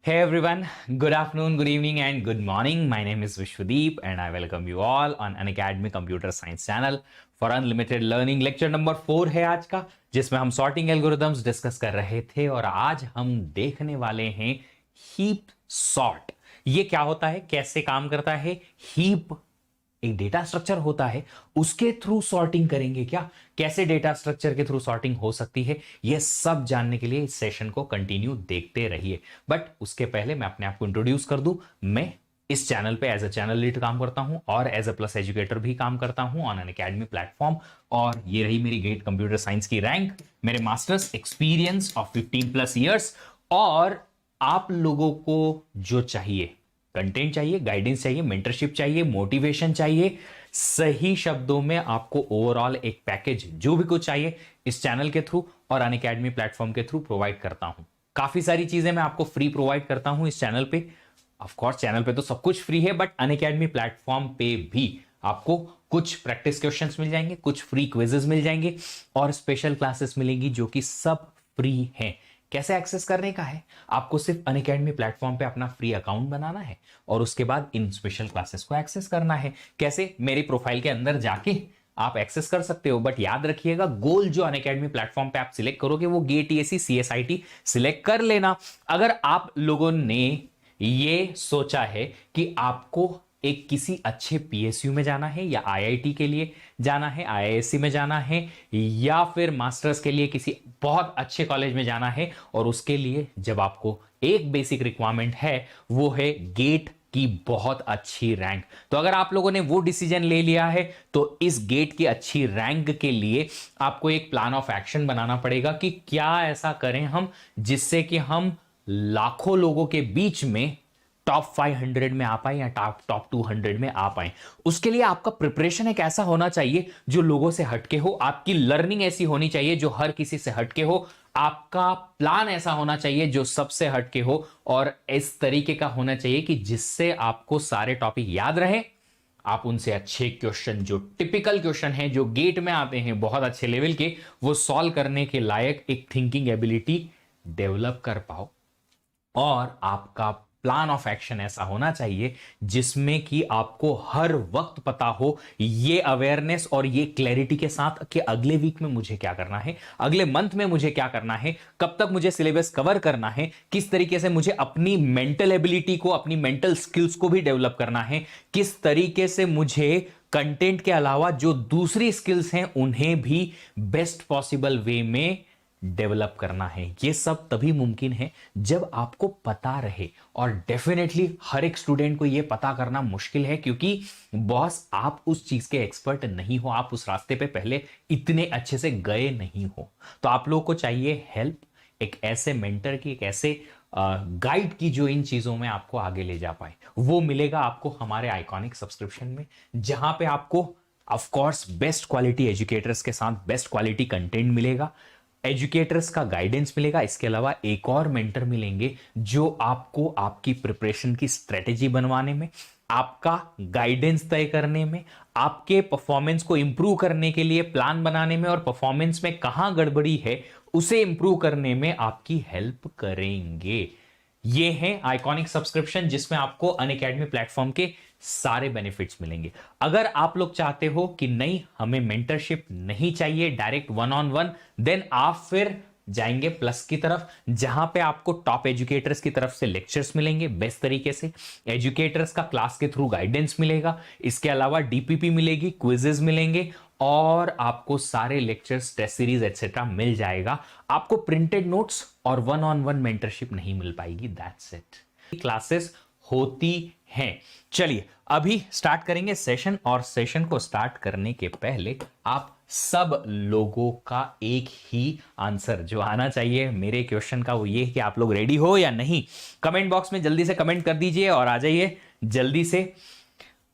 Hey everyone, good afternoon, good evening, and good morning. My name is Vishwadeep, and I welcome you all on Unacademy Computer Science channel for Unlimited Learning. Lecture number 4 है आज का, जिसमें हम sorting algorithms discuss कर रहे थे, और आज हम देखने वाले हैं हीप सॉर्ट। ये क्या होता है, कैसे काम करता है। हीप एक डेटा स्ट्रक्चर होता है, उसके थ्रू सॉर्टिंग करेंगे क्या, कैसे डेटा स्ट्रक्चर के थ्रू सॉर्टिंग हो सकती है, यह सब जानने के लिए इस सेशन को कंटिन्यू देखते रहिए। बट उसके पहले मैं अपने आप को इंट्रोड्यूस कर दूं। मैं इस चैनल पे एज अ चैनल लीड काम करता हूं और एज अ प्लस एजुकेटर भी काम करता हूं ऑन एन अकेडमी प्लेटफॉर्म। और ये रही मेरी गेट कंप्यूटर साइंस की रैंक, मेरे मास्टर्स एक्सपीरियंस ऑफ 15+ ईयर्स। और आप लोगों को जो चाहिए, कंटेंट चाहिए, गाइडेंस चाहिए, मेंटरशिप चाहिए, मोटिवेशन चाहिए, सही शब्दों में आपको ओवरऑल एक पैकेज जो भी कुछ चाहिए इस चैनल के थ्रू और अनअकैडमी प्लेटफॉर्म के थ्रू प्रोवाइड करता हूं। काफी सारी चीजें मैं आपको फ्री प्रोवाइड करता हूं इस चैनल पे। ऑफ कोर्स चैनल पे तो सब कुछ फ्री है, बट अनअकैडमी प्लेटफॉर्म पे भी आपको कुछ प्रैक्टिस क्वेश्चंस मिल जाएंगे, कुछ फ्री क्विजेस मिल जाएंगे और स्पेशल क्लासेस मिलेंगी जो कि सब फ्री हैं। कैसे एक्सेस करने का है, आपको सिर्फ अनअकैडमी प्लेटफॉर्म पे अपना फ्री अकाउंट बनाना है और उसके बाद इन स्पेशल क्लासेस को एक्सेस करना है। कैसे, मेरी प्रोफाइल के अंदर जाके आप एक्सेस कर सकते हो, बट याद रखिएगा गोल जो अनअकैडमी प्लेटफॉर्म पे आप सिलेक्ट करोगे वो गेट टीएससी सीएसआईटी सिलेक्ट कर लेना। अगर आप लोगों ने ये सोचा है कि आपको एक किसी अच्छे पीएसयू में जाना है या आईआईटी के लिए जाना है, आईआईएससी में जाना है, या फिर मास्टर्स के लिए किसी बहुत अच्छे कॉलेज में जाना है, और उसके लिए जब आपको एक बेसिक रिक्वायरमेंट है वो है गेट की बहुत अच्छी रैंक। तो अगर आप लोगों ने वो डिसीजन ले लिया है तो इस गेट की अच्छी रैंक के लिए आपको एक प्लान ऑफ एक्शन बनाना पड़ेगा कि क्या ऐसा करें हम जिससे कि हम लाखों लोगों के बीच में टॉप 500 में आ पाए या टॉप 200 में आ पाए। उसके लिए आपका प्रिपरेशन एक ऐसा होना चाहिए जो लोगों से हटके हो, आपकी लर्निंग ऐसी होनी चाहिए जो हर किसी से हटके हो, आपका प्लान ऐसा होना चाहिए जो सबसे हटके हो, और इस तरीके का होना चाहिए कि जिससे आपको सारे टॉपिक याद रहे, आप उनसे अच्छे क्वेश्चन, जो टिपिकल क्वेश्चन है जो गेट में आते हैं बहुत अच्छे लेवल के, वो सॉल्व करने के लायक एक थिंकिंग एबिलिटी डेवलप कर पाओ। और आपका प्लान ऑफ एक्शन ऐसा होना चाहिए जिसमें कि आपको हर वक्त पता हो, ये अवेयरनेस और ये क्लैरिटी के साथ कि अगले वीक में मुझे क्या करना है, अगले मंथ में मुझे क्या करना है, कब तक मुझे सिलेबस कवर करना है, किस तरीके से मुझे अपनी मेंटल एबिलिटी को, अपनी मेंटल स्किल्स को भी डेवलप करना है, किस तरीके से मुझे कंटेंट के अलावा जो दूसरी स्किल्स हैं उन्हें भी बेस्ट पॉसिबल वे में डेवलप करना है। ये सब तभी मुमकिन है जब आपको पता रहे, और डेफिनेटली हर एक स्टूडेंट को ये पता करना मुश्किल है क्योंकि बॉस आप उस चीज के एक्सपर्ट नहीं हो, आप उस रास्ते पे पहले इतने अच्छे से गए नहीं हो। तो आप लोगों को चाहिए हेल्प, एक ऐसे मेंटर की, एक ऐसे गाइड की जो इन चीजों में आपको आगे ले जा पाए। वो मिलेगा आपको हमारे आइकॉनिक सब्सक्रिप्शन में, जहां पे आपको of course best quality educators के साथ बेस्ट क्वालिटी कंटेंट मिलेगा, एजुकेटर्स का गाइडेंस मिलेगा। इसके अलावा एक और मेंटर मिलेंगे जो आपको आपकी प्रिपरेशन की स्ट्रेटेजी बनवाने में, आपका गाइडेंस तय करने में, आपके परफॉर्मेंस को इंप्रूव करने के लिए प्लान बनाने में, और परफॉर्मेंस में कहां गड़बड़ी है उसे इंप्रूव करने में आपकी हेल्प करेंगे। ये है आइकॉनिक सब्सक्रिप्शन जिसमें आपको अनअकैडमी प्लेटफॉर्म के सारे बेनिफिट्स मिलेंगे। अगर आप लोग चाहते हो कि नहीं हमें मेंटरशिप नहीं चाहिए, डायरेक्ट 1-on-1, देन आप फिर जाएंगे प्लस की तरफ, जहां पे आपको टॉप एजुकेटर्स की तरफ से लेक्चर्स मिलेंगे बेस्ट तरीके से, एजुकेटर्स का क्लास के थ्रू गाइडेंस मिलेगा, इसके अलावा डीपीपी मिलेगी, क्विजेस मिलेंगे, और आपको सारे लेक्चर्स, टेस्ट सीरीज एक्सेट्रा मिल जाएगा। आपको प्रिंटेड नोट्स और 1-on-1 मेंटरशिप नहीं मिल पाएगी, दैट्स इट। क्लासेस होती हैं। चलिए अभी स्टार्ट करेंगे सेशन, और सेशन को स्टार्ट करने के पहले आप सब लोगों का एक ही आंसर जो आना चाहिए मेरे क्वेश्चन का, वो ये है कि आप लोग रेडी हो या नहीं। कमेंट बॉक्स में जल्दी से कमेंट कर दीजिए और आ जाइए जल्दी से।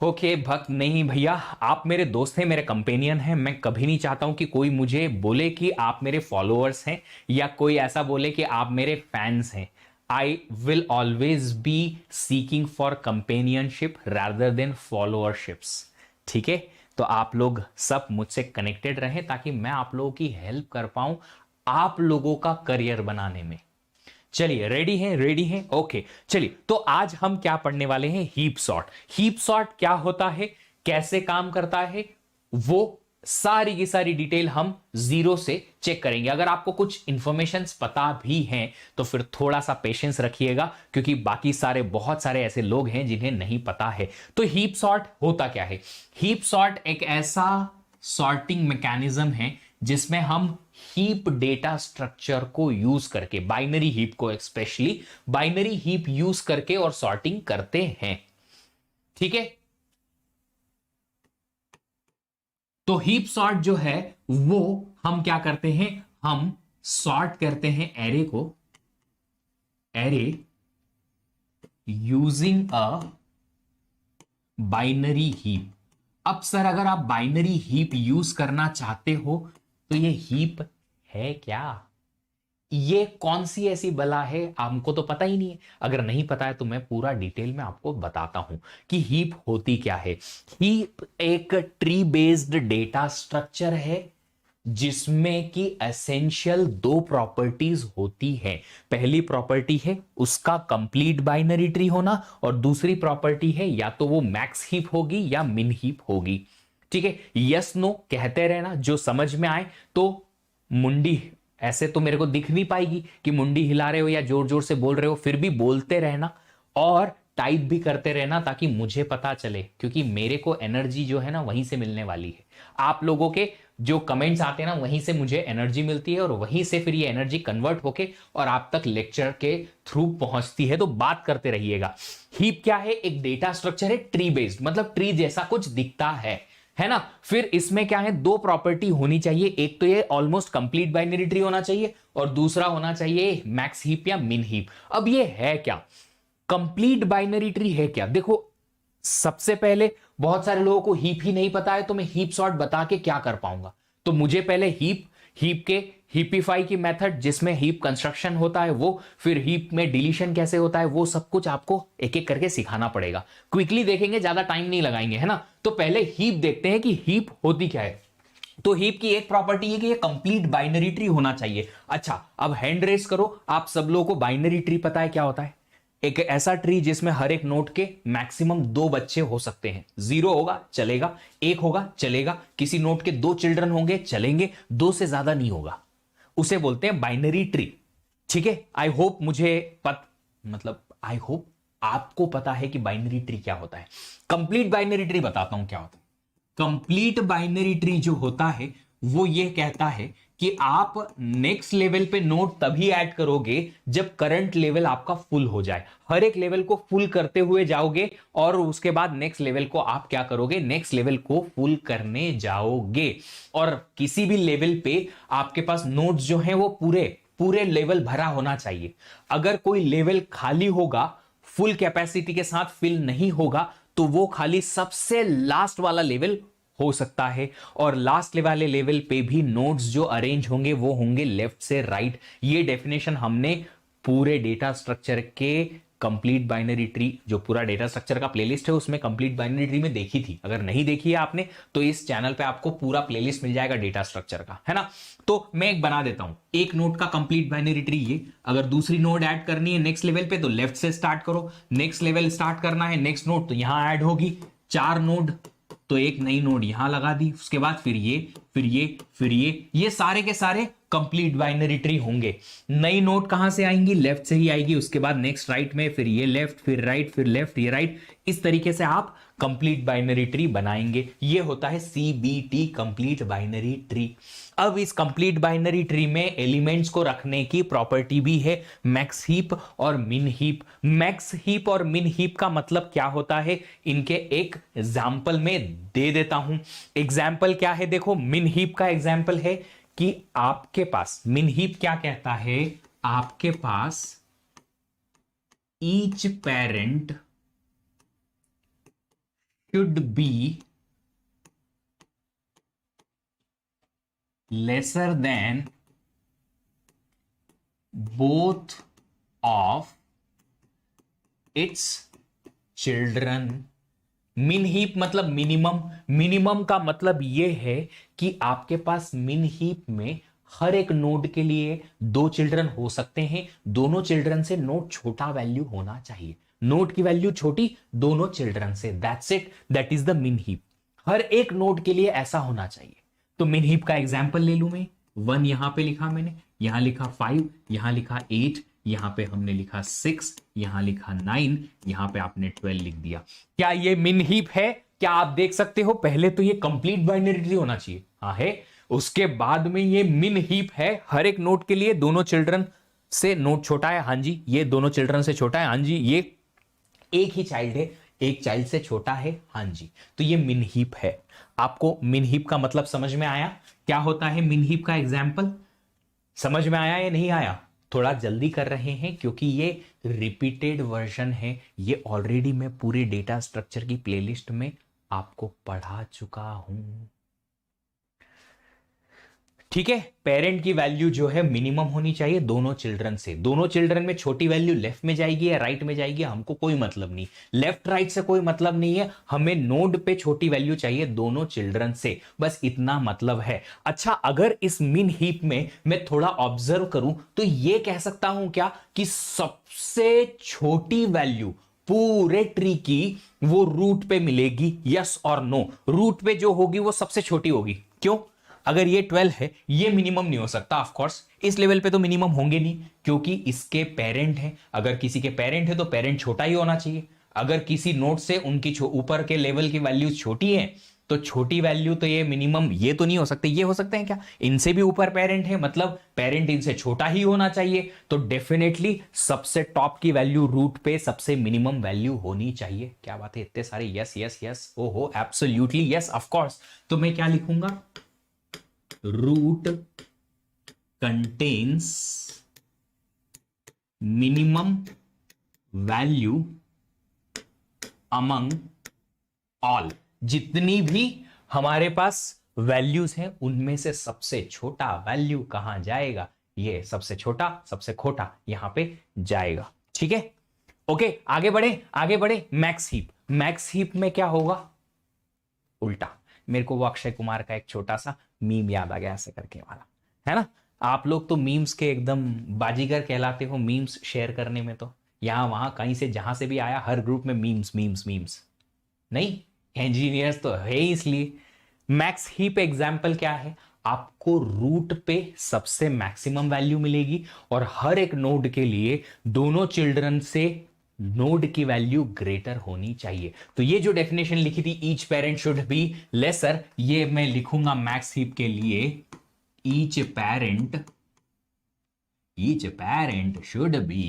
ओके भक्त नहीं भैया, आप मेरे दोस्त हैं, मेरे कंपेनियन हैं। मैं कभी नहीं चाहता हूं कि कोई मुझे बोले कि आप मेरे फॉलोअर्स हैं, या कोई ऐसा बोले कि आप मेरे फैंस हैं। I will always be seeking for companionship rather than followerships. ठीक है, तो आप लोग सब मुझसे कनेक्टेड रहें ताकि मैं आप लोगों की हेल्प कर पाऊं आप लोगों का करियर बनाने में। चलिए रेडी हैं ओके। चलिए तो आज हम क्या पढ़ने वाले हैं, हीप सॉर्ट। हीप सॉर्ट क्या होता है, कैसे काम करता है, वो सारी की सारी डिटेल हम जीरो से चेक करेंगे। अगर आपको कुछ इंफॉर्मेशंस पता भी हैं तो फिर थोड़ा सा पेशेंस रखिएगा, क्योंकि बाकी सारे बहुत सारे ऐसे लोग हैं जिन्हें नहीं पता है। तो हीप सॉर्ट होता क्या है, हीप सॉर्ट एक ऐसा सॉर्टिंग मैकेनिज्म है जिसमें हम हीप डेटा स्ट्रक्चर को यूज करके, बाइनरी हीप को स्पेशली बाइनरी हीप यूज करके और सॉर्टिंग करते हैं। ठीक है, तो हीप सॉर्ट जो है वो हम क्या करते हैं, हम सॉर्ट करते हैं एरे को, array using a binary heap. अब सर अगर आप बाइनरी हीप यूज करना चाहते हो तो ये हीप है क्या, ये कौन सी ऐसी बला है, हमको तो पता ही नहीं है। अगर नहीं पता है तो मैं पूरा डिटेल में आपको बताता हूं कि हीप होती क्या है। हीप एक ट्री बेस्ड डेटा स्ट्रक्चर है जिसमें कि एसेंशियल दो प्रॉपर्टीज होती है। पहली प्रॉपर्टी है उसका कंप्लीट बाइनरी ट्री होना, और दूसरी प्रॉपर्टी है या तो वो मैक्स हीप होगी या मिन हीप होगी। ठीक है, यस नो कहते रहना, जो समझ में आए तो मुंडी, ऐसे तो मेरे को दिख नहीं पाएगी कि मुंडी हिला रहे हो या जोर जोर से बोल रहे हो, फिर भी बोलते रहना और टाइप भी करते रहना ताकि मुझे पता चले, क्योंकि मेरे को एनर्जी जो है ना वहीं से मिलने वाली है। आप लोगों के जो कमेंट्स आते हैं ना वहीं से मुझे एनर्जी मिलती है, और वहीं से फिर ये एनर्जी कन्वर्ट होके और आप तक लेक्चर के थ्रू पहुंचती है। तो बात करते रहिएगा। हीप क्या है, एक डेटा स्ट्रक्चर है ट्री बेस्ड, मतलब ट्री जैसा कुछ दिखता है ना। फिर इसमें क्या है, दो प्रॉपर्टी होनी चाहिए, एक तो ये ऑलमोस्ट कंप्लीट बाइनरी ट्री होना चाहिए और दूसरा होना चाहिए मैक्स हीप या मिन हीप। अब ये है क्या, कंप्लीट बाइनरी ट्री है क्या? देखो सबसे पहले बहुत सारे लोगों को हीप ही नहीं पता है, तो मैं हीप सॉर्ट बता के क्या कर पाऊंगा। तो मुझे पहले हीप के हीपिफाई की मेथड जिसमें हीप कंस्ट्रक्शन होता है वो, फिर हीप में डिलीशन कैसे होता है, वो सब कुछ आपको एक एक करके सिखाना पड़ेगा। क्विकली देखेंगे, ज्यादा टाइम नहीं लगाएंगे, है ना। तो पहले हीप देखते हैं कि हीप होती क्या है। तो हीप की एक प्रॉपर्टी है कि ये कंप्लीट बाइनरी ट्री होना चाहिए। अच्छा, अब हैंड रेस करो, आप सब लोगों को बाइनरी ट्री पता है क्या होता है? एक ऐसा ट्री जिसमें हर एक नोड के मैक्सिमम दो बच्चे हो सकते हैं। 0 होगा चलेगा, 1 होगा चलेगा, किसी नोड के 2 चिल्ड्रन होंगे चलेंगे, 2 से ज्यादा नहीं होगा, उसे बोलते हैं बाइनरी ट्री। ठीक है, आई होप आई होप आपको पता है कि बाइनरी ट्री क्या होता है। कंप्लीट बाइनरी ट्री बताता हूं क्या होता है। कंप्लीट बाइनरी ट्री जो होता है वो ये कहता है कि आप नेक्स्ट लेवल पे नोड तभी ऐड करोगे जब करंट लेवल आपका फुल हो जाए। हर एक लेवल को फुल करते हुए जाओगे और उसके बाद नेक्स्ट लेवल को आप क्या करोगे, नेक्स्ट लेवल को फुल करने जाओगे। और किसी भी लेवल पे आपके पास नोड्स जो हैं वो पूरे लेवल भरा होना चाहिए। अगर कोई लेवल खाली होगा, फुल कैपेसिटी के साथ फिल नहीं होगा, तो वो खाली सबसे लास्ट वाला लेवल हो सकता है। और लास्ट वाले लेवल पे भी नोड्स जो अरेंज होंगे वो होंगे लेफ्ट से राइट। ये डेफिनेशन हमने पूरे डेटा स्ट्रक्चर के कंप्लीट बाइनरी ट्री, जो पूरा डेटा स्ट्रक्चर का प्लेलिस्ट है उसमें कंप्लीट बाइनरी ट्री में देखी थी। अगर नहीं देखी है आपने तो इस चैनल पे आपको पूरा प्लेलिस्ट मिल जाएगा डेटा स्ट्रक्चर का, है ना। तो मैं एक बना देता हूं, एक नोड का कंप्लीट बाइनरी ट्री ये। अगर दूसरी नोड ऐड करनी है नेक्स्ट लेवल पे तो लेफ्ट से स्टार्ट करो, नेक्स्ट लेवल स्टार्ट करना है नेक्स्ट नोड तो यहां ऐड होगी। 4 नोड तो एक नई नोड यहां लगा दी, उसके बाद फिर ये सारे के सारे कंप्लीट बाइनरी ट्री होंगे। नई नोड कहां से आएंगी, लेफ्ट से ही आएगी, उसके बाद नेक्स्ट राइट में, फिर ये लेफ्ट, फिर राइट, फिर लेफ्ट, ये राइट। इस तरीके से आप कंप्लीट बाइनरी ट्री बनाएंगे। ये होता है CBT, कंप्लीट बाइनरी ट्री। अब इस कंप्लीट बाइनरी ट्री में एलिमेंट्स को रखने की प्रॉपर्टी भी है मैक्स हीप और मिन हीप। मैक्स हीप और मिन हीप का मतलब क्या होता है, इनके एक एग्जाम्पल में दे देता हूं। एग्जाम्पल क्या है, देखो मिन हीप का एग्जाम्पल है कि आपके पास, मिन हीप क्या कहता है, आपके पास each parent should be lesser than both of its children। Min heap मतलब मिनिमम, मिनिमम का मतलब यह है कि आपके पास मिन हीप में हर एक नोड के लिए दो चिल्ड्रन हो सकते हैं, दोनों चिल्ड्रन से नोड छोटा वैल्यू होना चाहिए, नोड की वैल्यू छोटी दोनों चिल्ड्रन से, that's it, that is the मिन हीप। हर एक नोड के लिए ऐसा होना चाहिए। तो मिन हीप का एग्जांपल ले लूं मैं, 1 यहां पे लिखा मैंने, यहां लिखा 5, यहां लिखा 8, यहां पे हमने लिखा 6, यहां लिखा 9, यहां पे आपने 12 लिख दिया। क्या ये मिन हीप है? क्या आप देख सकते हो? पहले तो ये कंप्लीट बाइनरी ट्री होना चाहिए, हाँ है। उसके बाद में ये मिन हीप है, हर एक नोड के लिए दोनों चिल्ड्रन से नोड छोटा है, हाँ जी, ये दोनों चिल्ड्रन से छोटा है, हाँ जी, ये एक ही चाइल्ड है, एक चाइल्ड से छोटा है, हाँ जी, तो ये मिन हीप है। आपको मिन हीप का मतलब समझ में आया? क्या होता है मिन हीप का एग्जाम्पल? समझ में आया या नहीं आया? थोड़ा जल्दी कर रहे हैं क्योंकि ये रिपीटेड वर्जन है, ये ऑलरेडी मैं पूरे डेटा स्ट्रक्चर की प्लेलिस्ट में आपको पढ़ा चुका हूं। ठीक है, पेरेंट की वैल्यू जो है मिनिमम होनी चाहिए दोनों चिल्ड्रन से, दोनों चिल्ड्रन में छोटी वैल्यू लेफ्ट में जाएगी या राइट में जाएगी हमको कोई मतलब नहीं, लेफ्ट राइट से कोई मतलब नहीं है, हमें नोड पे छोटी वैल्यू चाहिए दोनों चिल्ड्रन से, बस इतना मतलब है। अच्छा, अगर इस मिन हीप में मैं थोड़ा ऑब्जर्व करूं तो ये कह सकता हूं क्या कि सबसे छोटी वैल्यू पूरे ट्री की वो रूट पे मिलेगी, यस और नो? रूट पे जो होगी वो सबसे छोटी होगी, क्यों? अगर ये 12 है, ये मिनिमम नहीं हो सकता, ऑफ कोर्स इस लेवल पे तो मिनिमम होंगे नहीं क्योंकि इसके पेरेंट हैं, अगर किसी के पेरेंट है तो पेरेंट छोटा ही होना चाहिए, अगर किसी नोड से उनकी ऊपर के लेवल की वैल्यूज छोटी है तो छोटी वैल्यू तो ये मिनिमम ये तो नहीं हो सकते, ये हो सकते हैं क्या? इनसे भी ऊपर पेरेंट है, मतलब पेरेंट इनसे छोटा ही होना चाहिए, तो डेफिनेटली सबसे टॉप की वैल्यू रूट पे सबसे मिनिमम वैल्यू होनी चाहिए। क्या बात है, इतने सारे यस यस यस, ओहो एब्सोल्युटली यस, ऑफ कोर्स। तो मैं क्या लिखूंगा? Root contains minimum value among all, जितनी भी हमारे पास वैल्यूज हैं उनमें से सबसे छोटा वैल्यू कहां जाएगा? ये सबसे छोटा सबसे खोटा यहां पे जाएगा। ठीक है, ओके, आगे बढ़े आगे बढ़े। मैक्स हीप, मैक्स हीप में क्या होगा? उल्टा। मेरे को वो अक्षय कुमार का एक छोटा सा मीम याद आ गया ऐसे करके वाला, है ना? आप लोग तो मीम्स के एकदम बाजीगर कहलाते हो मीम्स शेयर करने में, तो यहां वहां कहीं से जहां से भी आया हर ग्रुप में मीम्स मीम्स मीम्स। नहीं, इंजीनियर्स तो है ही इसलिए। मैक्स हीप एग्जाम्पल क्या है? आपको रूट पे सबसे मैक्सिमम वैल्यू मिलेगी और हर एक नोड के लिए दोनों चिल्ड्रन से नोड की वैल्यू ग्रेटर होनी चाहिए। तो ये जो डेफिनेशन लिखी थी each parent should be lesser, ये मैं लिखूंगा मैक्स हीप के लिए, each parent should be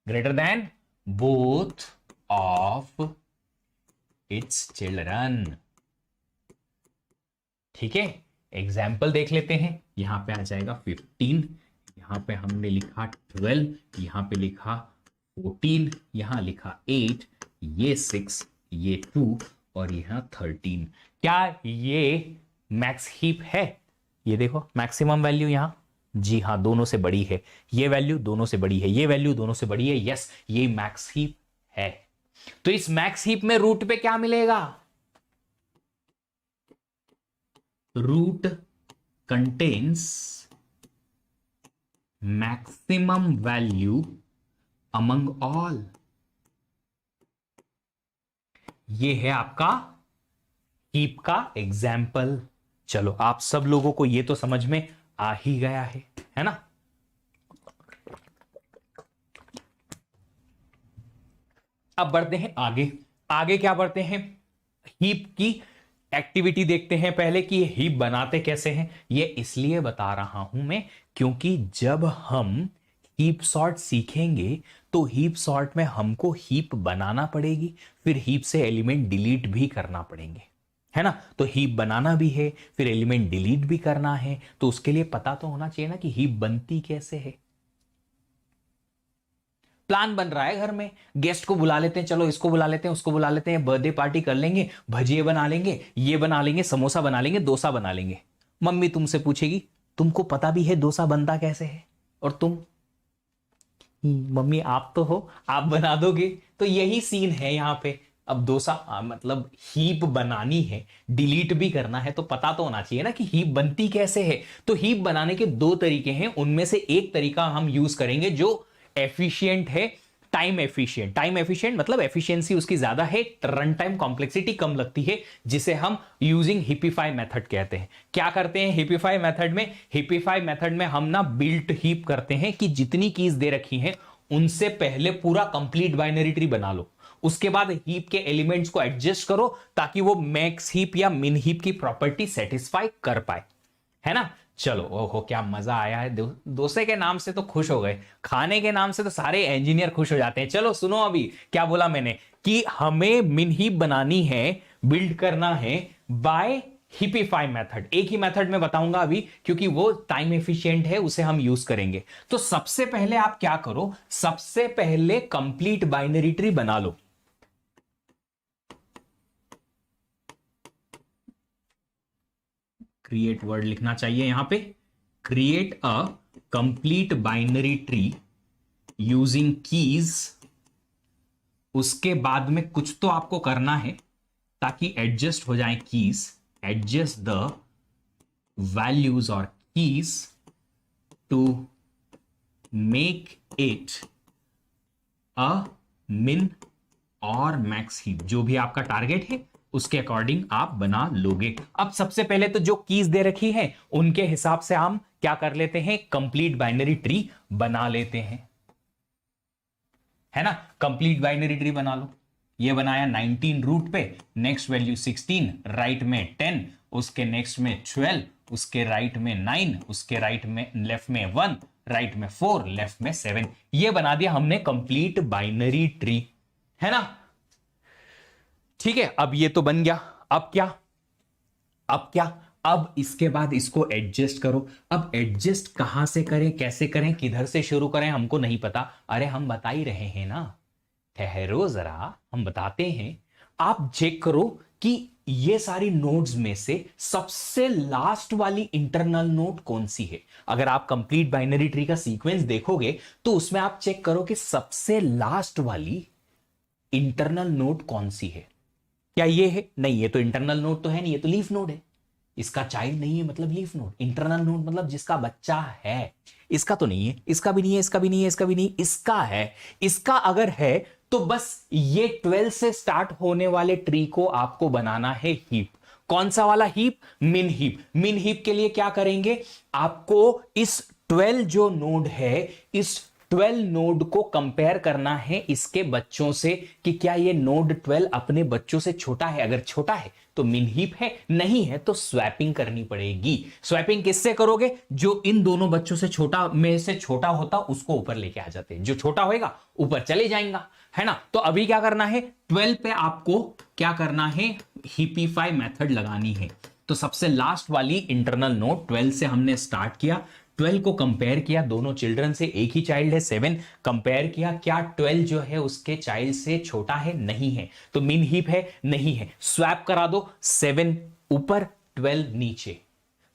greater than both of its children। ठीक है, एग्जाम्पल देख लेते हैं। यहां पे आ जाएगा 15, यहां पे हमने लिखा 12, यहां पे लिखा 14, यहां लिखा 8, ये 6, ये 2 और यहां 13। क्या ये मैक्स हीप है? ये देखो मैक्सिमम वैल्यू यहां, जी हां, दोनों से बड़ी है, ये वैल्यू दोनों से बड़ी है, ये वैल्यू दोनों से बड़ी है, यस, ये मैक्स हीप है। तो इस मैक्स हीप में रूट पे क्या मिलेगा? Root contains maximum value among all. ये है आपका हीप का एग्जाम्पल। चलो, आप सब लोगों को ये तो समझ में आ ही गया है ना? अब बढ़ते हैं आगे। आगे क्या बढ़ते हैं? हीप की एक्टिविटी देखते हैं पहले कि ये हीप बनाते कैसे हैं। ये इसलिए बता रहा हूं मैं क्योंकि जब हम हीप सॉर्ट सीखेंगे तो हीप सॉर्ट में हमको हीप बनाना पड़ेगी, फिर हीप से एलिमेंट डिलीट भी करना पड़ेंगे, है ना? तो हीप बनाना भी है, फिर एलिमेंट डिलीट भी करना है, तो उसके लिए पता तो होना चाहिए ना कि हीप बनती कैसे है। प्लान बन रहा है घर में, गेस्ट को बुला लेते हैं, चलो इसको बुला लेते हैं, उसको बुला लेते हैं, बर्थडे पार्टी कर लेंगे, भजिए बना लेंगे, ये बना लेंगे, समोसा बना लेंगे, डोसा बना लेंगे। मम्मी तुमसे पूछेगी तुमको पता भी है डोसा बनता कैसे है? और तुम मम्मी आप तो हो, आप बना दोगे। तो यही सीन है यहाँ पे। अब डोसा मतलब हीप बनानी है, डिलीट भी करना है, तो पता तो होना चाहिए ना कि हीप बनती कैसे है। तो हीप बनाने के दो तरीके हैं, उनमें से एक तरीका हम यूज करेंगे जो एफिशिएंट है, टाइम एफिशिएंट। टाइम एफिशिएंट मतलब एफिशिएंसी उसकी ज्यादा है, रन टाइम कॉम्प्लेक्सिटी कम लगती है, जिसे हम यूजिंग हिपिफाई मेथड कहते हैं। क्या करते हैं हिपिफाई मेथड में? हिपिफाई मेथड में हम ना बिल्ट हीप करते हैं कि जितनी कीज दे रखी हैं उनसे पहले पूरा कंप्लीट बाइनरी ट्री बना लो, उसके बाद हीप के एलिमेंट्स को एडजस्ट करो ताकि वो मैक्स हीप या मिन हीप की प्रॉपर्टी सेटिस्फाई कर पाए, है ना। चलो, ओहो क्या मजा आया है। डोसे के नाम से तो खुश हो गए, खाने के नाम से तो सारे इंजीनियर खुश हो जाते हैं। चलो सुनो, अभी क्या बोला मैंने कि हमें मिन हीप बनानी है, बिल्ड करना है बाय हिपिफाई मेथड। एक ही मेथड में बताऊंगा अभी क्योंकि वो टाइम एफिशिएंट है, उसे हम यूज करेंगे। तो सबसे पहले आप क्या करो, सबसे पहले कंप्लीट बाइनरी ट्री बना लो। क्रिएट वर्ड लिखना चाहिए यहां पे, create a complete binary tree using keys. उसके बाद में कुछ तो आपको करना है ताकि एडजस्ट हो जाए कीज, एडजस्ट द वैल्यूज और keys to make it a min और मैक्स हीप। जो भी आपका टारगेट है उसके अकॉर्डिंग आप बना लोगे। अब सबसे पहले तो जो कीज दे रखी है उनके हिसाब से हम क्या कर लेते हैं, कंप्लीट बाइनरी ट्री बना लेते हैं, है ना। कंप्लीट बाइनरी ट्री बना लो। ये बनाया 19 रूट पे, नेक्स्ट वैल्यू 16, राइट में 10, उसके नेक्स्ट में 12, उसके राइट में 9, उसके राइट में लेफ्ट में 1, राइट में 4, लेफ्ट में 7। ये बना दिया हमने कंप्लीट बाइनरी ट्री, है ना। ठीक है, अब ये तो बन गया। अब क्या, अब क्या, अब इसके बाद इसको एडजस्ट करो। अब एडजस्ट कहां से करें, कैसे करें, किधर से शुरू करें, हमको नहीं पता। अरे हम बता ही रहे हैं ना, ठहरो जरा, हम बताते हैं। आप चेक करो कि ये सारी नोड्स में से सबसे लास्ट वाली इंटरनल नोड कौन सी है। अगर आप कंप्लीट बाइनरी ट्री का सीक्वेंस देखोगे तो उसमें आप चेक करो कि सबसे लास्ट वाली इंटरनल नोड कौन सी है। क्या ये है? नहीं, ये तो इंटरनल नोड तो है नहीं, ये तो लीफ नोड है। इसका चाइल्ड नहीं है मतलब लीफ नोड। इंटरनल नोड मतलब जिसका बच्चा है। इसका तो नहीं है, इसका भी नहीं है, इसका भी नहीं है, इसका भी नहीं, इसका है। इसका अगर है तो बस ये 12 से स्टार्ट होने वाले ट्री को आपको बनाना है हीप। कौन सा वाला हीप? मिन हीप। मिन हीप के लिए क्या करेंगे, आपको इस 12 जो नोड है, इस 12 नोड को कंपेयर करना है इसके बच्चों से कि क्या ये नोड 12 अपने बच्चों से छोटा है। अगर छोटा है तो मिन हीप है, नहीं है तो स्वैपिंग करनी पड़ेगी। स्वैपिंग किससे करोगे? जो इन दोनों बच्चों से छोटा में से छोटा होता उसको ऊपर लेके आ जाते, जो छोटा होएगा ऊपर चले जाएगा, है ना। तो अभी क्या करना है, 12 पे आपको क्या करना है, हिपिफाई मेथड लगानी है। तो सबसे लास्ट वाली इंटरनल नोड 12 से हमने स्टार्ट किया, 12 को कंपेयर किया, दोनों चिल्ड्रन से, एक ही चाइल्ड है 7, कंपेयर किया, क्या 12 जो है उसके चाइल्ड से छोटा है? नहीं है, तो मिन हीप है, नहीं है, स्वैप करा दो, 7 ऊपर 12 नीचे।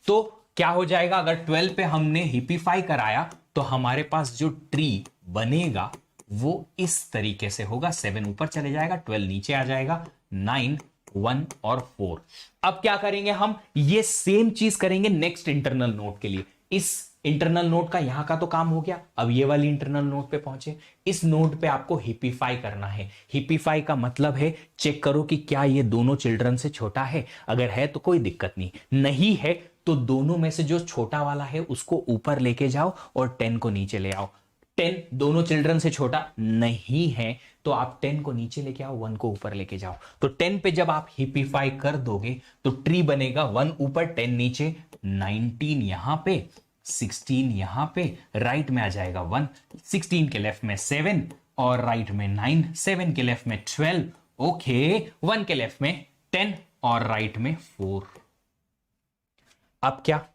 तो क्या हो जाएगा, अगर 12 पे हमने हिपिफाई कराया तो हमारे पास जो ट्री बनेगा वो इस तरीके से होगा। 7 ऊपर चले जाएगा, 12 नीचे आ जाएगा, 9, 1 और 4। अब क्या करेंगे हम, ये सेम चीज करेंगे नेक्स्ट इंटरनल नोड के लिए। इस इंटरनल नोड का यहां का तो काम हो गया, अब ये वाली इंटरनल नोड पे पहुंचे। इस नोड पे आपको हिपिफाई करना है। हिपिफाई का मतलब है चेक करो कि क्या ये दोनों चिल्ड्रन से छोटा है। अगर है तो कोई दिक्कत नहीं, नहीं है तो दोनों में से जो छोटा वाला है उसको ऊपर लेके जाओ और 10 को नीचे ले आओ। 10 दोनों चिल्ड्रन से छोटा नहीं है तो आप 10 को नीचे लेके आओ, 1 को ऊपर लेके जाओ। तो 10 पे जब आप हिपिफाई कर दोगे तो ट्री बनेगा 1 ऊपर 10 नीचे, 19 यहां पे, 16 यहां पे, राइट में आ जाएगा 1, 16 के लेफ्ट में 7 और राइट में 9, 7 के लेफ्ट में 12, ओके, 1 के लेफ्ट में 10 और राइट में 4। अब क्या,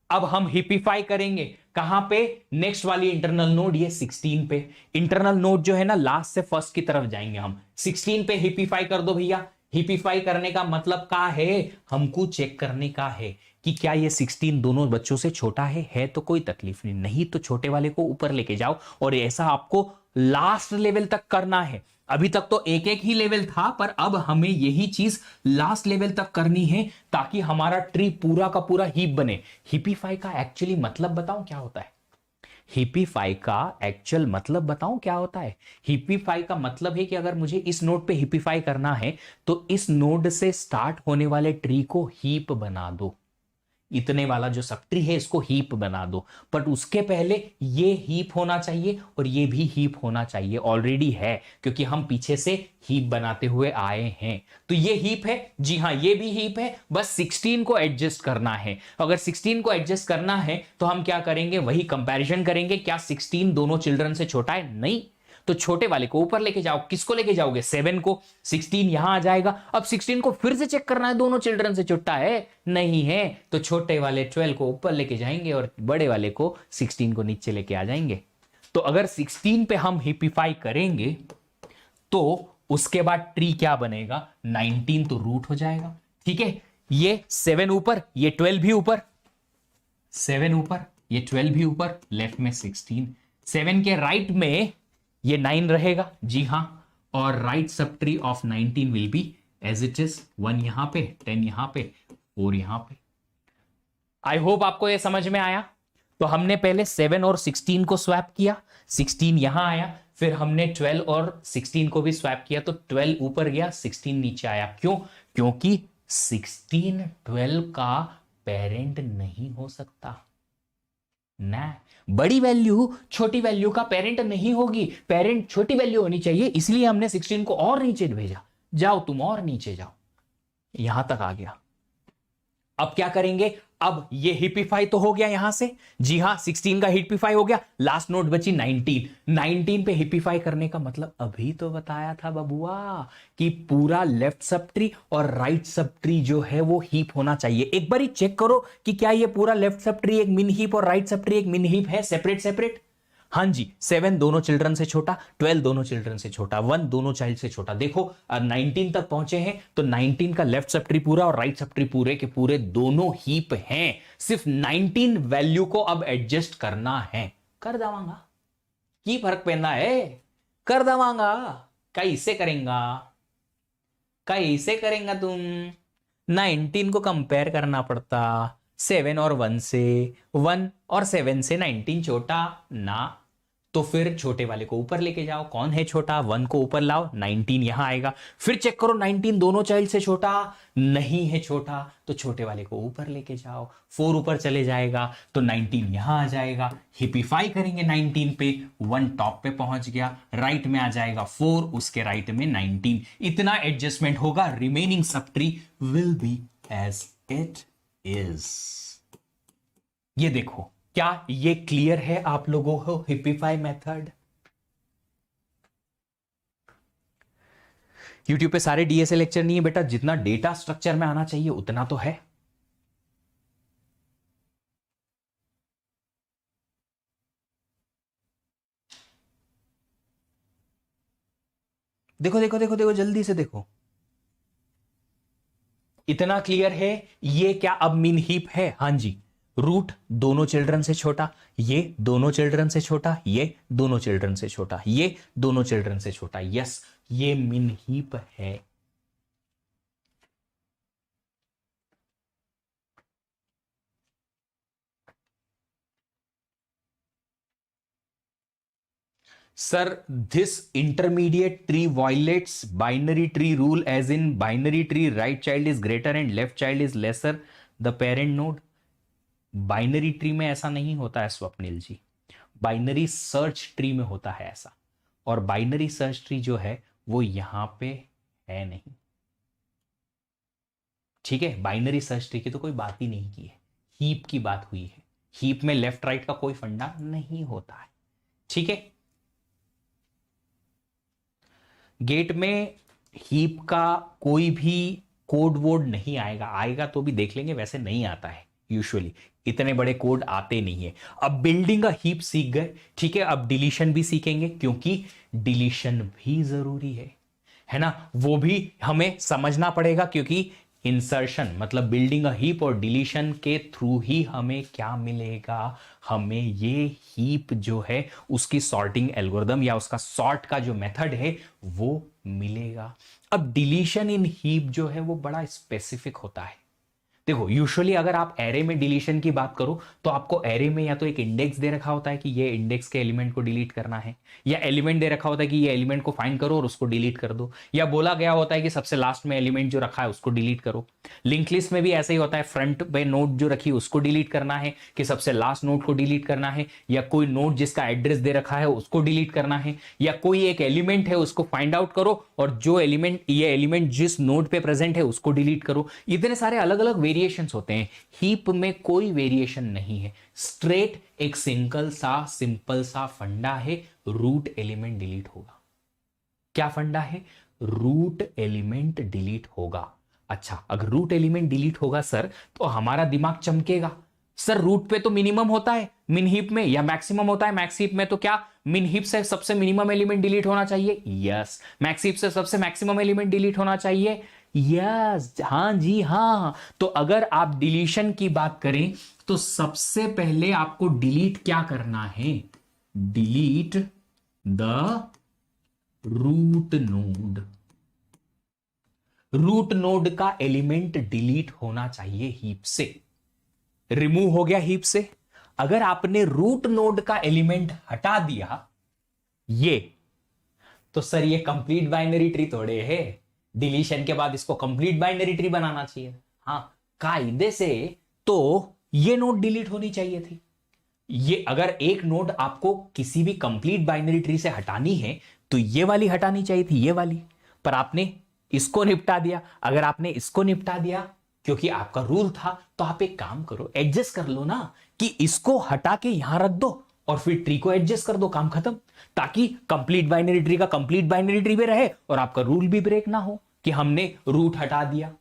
अब हम हिपिफाई करेंगे कहां पे, नेक्स्ट वाली इंटरनल नोड ये 16 पे। इंटरनल नोड जो है ना लास्ट से फर्स्ट की तरफ जाएंगे हम। 16 पे हिपिफाई कर दो भैया, हिपिफाई करने का मतलब क्या है, हमको चेक करने का है कि क्या ये 16 दोनों बच्चों से छोटा है तो कोई तकलीफ नहीं, नहीं तो छोटे वाले को ऊपर लेके जाओ। और ऐसा आपको लास्ट लेवल तक करना है। अभी तक तो एक एक ही लेवल था, पर अब हमें यही चीज लास्ट लेवल तक करनी है ताकि हमारा ट्री पूरा का पूरा हीप बने। हिपिफाई का एक्चुअली मतलब बताऊं क्या होता है? हिपिफाई का एक्चुअल मतलब बताऊं क्या होता है? हिपिफाई का मतलब है कि अगर मुझे इस नोड पे हिपिफाई करना है तो इस नोड से स्टार्ट होने वाले ट्री को हीप बना दो। इतने वाला जो सब ट्री है इसको हीप बना दो, बट उसके पहले ये हीप होना चाहिए और ये भी हीप होना चाहिए। ऑलरेडी है क्योंकि हम पीछे से हीप बनाते हुए आए हैं। तो ये हीप है, जी हां ये भी हीप है, बस 16 को एडजस्ट करना है। अगर 16 को एडजस्ट करना है तो हम क्या करेंगे, वही कंपैरिजन करेंगे। क्या 16 दोनों चिल्ड्रन से छोटा है? नहीं, तो छोटे वाले को ऊपर लेके जाओ। किसको लेके जाओगे? 7 को। 16 यहां आ जाएगा। अब 16 को फिर से चेक करना है, दोनों चिल्ड्रन से छोटा है? नहीं है, तो छोटे वाले 12 को ऊपर लेके जाएंगे और बड़े वाले को 16 को नीचे लेके आ जाएंगे। तो अगर 16 पे हम हिपिफाई करेंगे तो उसके बाद ट्री क्या बनेगा? 19 तो रूट हो जाएगा। ठीक है, ये 7 ऊपर, ये 12 भी ऊपर, 7 ऊपर, ये 12 भी ऊपर, लेफ्ट में 16। 7 के राइट में ये 9 रहेगा, जी हां, और right subtree of 19 will be as it is, 1 यहां पे, 10 यहां पे, 4 यहां पे। आई होप आपको ये समझ में आया। तो हमने पहले 7 और 16 को स्वैप किया, 16 यहां आया, फिर हमने 12 और 16 को भी स्वैप किया, तो 12 ऊपर गया, 16 नीचे आया। क्यों? क्योंकि 16 12 का पेरेंट नहीं हो सकता ना। बड़ी वैल्यू छोटी वैल्यू का पेरेंट नहीं होगी, पेरेंट छोटी वैल्यू होनी चाहिए, इसलिए हमने 16 को और नीचे भेजा। जाओ तुम और नीचे जाओ, यहां तक आ गया। अब क्या करेंगे? अब ये हिपिफाई तो हो गया यहां से, जी हां 16 का हिपिफाई हो गया, लास्ट नोट बची 19। 19 पे हिपिफाई करने का मतलब अभी तो बताया था बबुआ कि पूरा लेफ्ट सब ट्री और राइट सब ट्री जो है वो हीप होना चाहिए। एक बार ही चेक करो कि क्या ये पूरा लेफ्ट सब ट्री एक मिन हीप और राइट सब ट्री एक मिन हीप है, सेपरेट सेपरेट। हाँ जी, 7 दोनों चिल्ड्रन से छोटा, 12 दोनों चिल्ड्रन से छोटा, 1 दोनों चाइल्ड से छोटा। देखो 19 तक पहुंचे हैं तो 19 का लेफ्ट सब ट्री पूरा और राइट सब ट्री पूरे के पूरे दोनों हीप हैं। सिर्फ 19 वैल्यू को अब एडजस्ट करना है। कर दवांगा की फर्क पैदा है, कर दवांगा। कैसे करेंगा, कैसे करेंगा तुम? 19 को कंपेयर करना पड़ता 7 और 1 से, 1 और 7 से 19 छोटा ना, तो फिर छोटे वाले को ऊपर लेके जाओ। कौन है छोटा? 1 को ऊपर लाओ, 19 यहां आएगा। फिर चेक करो 19 दोनों चाइल्ड से छोटा नहीं है, छोटा, तो छोटे वाले को ऊपर लेके जाओ। 4 ऊपर चले जाएगा तो 19 यहां आ जाएगा। हिपिफाई करेंगे 19 पे, 1 टॉप पे पहुंच गया, राइट में आ जाएगा 4, उसके राइट में 19। इतना एडजस्टमेंट होगा, remaining subtree will be as it is. ये देखो, क्या ये क्लियर है आप लोगों को हिपिफाई मेथड? यूट्यूब पे सारे डीएसए लेक्चर नहीं है बेटा, जितना डेटा स्ट्रक्चर में आना चाहिए उतना तो है। देखो देखो देखो देखो, जल्दी से देखो, इतना क्लियर है। ये क्या अब मीन हीप है? हां जी, रूट दोनों चिल्ड्रन से छोटा, ये दोनों चिल्ड्रन से छोटा, ये दोनों चिल्ड्रन से छोटा, ये दोनों चिल्ड्रन से छोटा। यस, ये मीन हीप है। Sir, this intermediate tree violates binary tree rule, as in binary tree right child is greater and left child is lesser the parent node. Binary tree में ऐसा नहीं होता है Swapnil ji, binary search tree में होता है ऐसा। और बाइनरी सर्च ट्री जो है वो यहां पे है नहीं। ठीक है, बाइनरी सर्च ट्री की तो कोई बात ही नहीं की है, हीप की बात हुई है। हीप में लेफ्ट राइट का कोई फंडा नहीं होता है। ठीक है, गेट में हीप का कोई भी कोड वोड नहीं आएगा, आएगा तो भी देख लेंगे, वैसे नहीं आता है यूजुअली, इतने बड़े कोड आते नहीं है। अब बिल्डिंग का हीप सीख गए, ठीक है, अब डिलीशन भी सीखेंगे क्योंकि डिलीशन भी जरूरी है। है ना, वो भी हमें समझना पड़ेगा, क्योंकि इंसर्शन मतलब बिल्डिंग अ हीप और डिलीशन के थ्रू ही हमें क्या मिलेगा, हमें ये हीप जो है उसकी सॉर्टिंग एल्गोरिदम या उसका सॉर्ट का जो मेथड है वो मिलेगा। अब डिलीशन इन हीप जो है वो बड़ा स्पेसिफिक होता है। देखो यूजुअली अगर आप एरे में डिलीशन की बात करो तो आपको एरे में या तो एक इंडेक्स दे रखा होता है कि ये इंडेक्स के एलिमेंट को डिलीट करना है, या एलिमेंट दे रखा होता है कि ये एलिमेंट को फाइंड करो और उसको डिलीट कर दो, या बोला गया होता है कि सबसे लास्ट में एलिमेंट जो रखा है उसको डिलीट करो। लिंक लिस्ट में भी ऐसा ही होता है, फ्रंट पे नोड जो रखी है उसको डिलीट करना है कि सबसे लास्ट नोड को डिलीट करना है, या कोई नोड जिसका एड्रेस दे रखा है उसको डिलीट करना है, या कोई एक एलिमेंट है उसको फाइंड आउट करो और जो एलिमेंट ये एलिमेंट जिस नोड पे प्रेजेंट है उसको डिलीट करो। इतने सारे अलग अलग वेरिएशंस होते हैं। हीप में कोई वेरिएशन नहीं है, स्ट्रेट एक सिंपल सा फंडा है, रूट एलिमेंट डिलीट होगा। क्या फंडा है? रूट एलिमेंट डिलीट होगा। अच्छा, अगर रूट एलिमेंट डिलीट होगा सर तो हमारा दिमाग चमकेगा, सर रूट पे तो मिनिमम होता है मिन हीप में, या मैक्सिमम होता है मैक्स हीप में, तो क्या मिन हीप से सबसे मिनिमम एलिमेंट डिलीट होना चाहिए? यस। मैक्स हीप से सबसे मैक्सिमम एलिमेंट डिलीट होना चाहिए? यस। हाँ जी हाँ। तो अगर आप डिलीशन की बात करें तो सबसे पहले आपको डिलीट क्या करना है? Delete the root node. Root node का एलिमेंट डिलीट होना चाहिए हीप से। रिमूव हो गया हीप से। अगर आपने रूट नोड का एलिमेंट हटा दिया ये, तो सर ये कंप्लीट बाइनरी ट्री थोड़े है, डिलीशन के बाद इसको कंप्लीट बाइनरी ट्री बनाना चाहिए। हाँ, कायदे से तो ये नोड डिलीट होनी चाहिए थी। ये अगर एक नोड आपको किसी भी कंप्लीट बाइनरी ट्री से हटानी है तो ये वाली हटानी चाहिए थी, ये वाली, पर आपने इसको निपटा दिया। अगर आपने इसको निपटा दिया क्योंकि आपका रूल था, तो आप एक काम करो, एडजस्ट कर लो ना कि इसको हटा के यहां रख दो और फिर ट्री को एडजस्ट कर दो, काम खत्म। ताकि कंप्लीट बाइनरी ट्री का कंप्लीट बाइनरी ट्री में रहे और आपका रूल भी ब्रेक ना हो कि हमने रूट हटा दिया।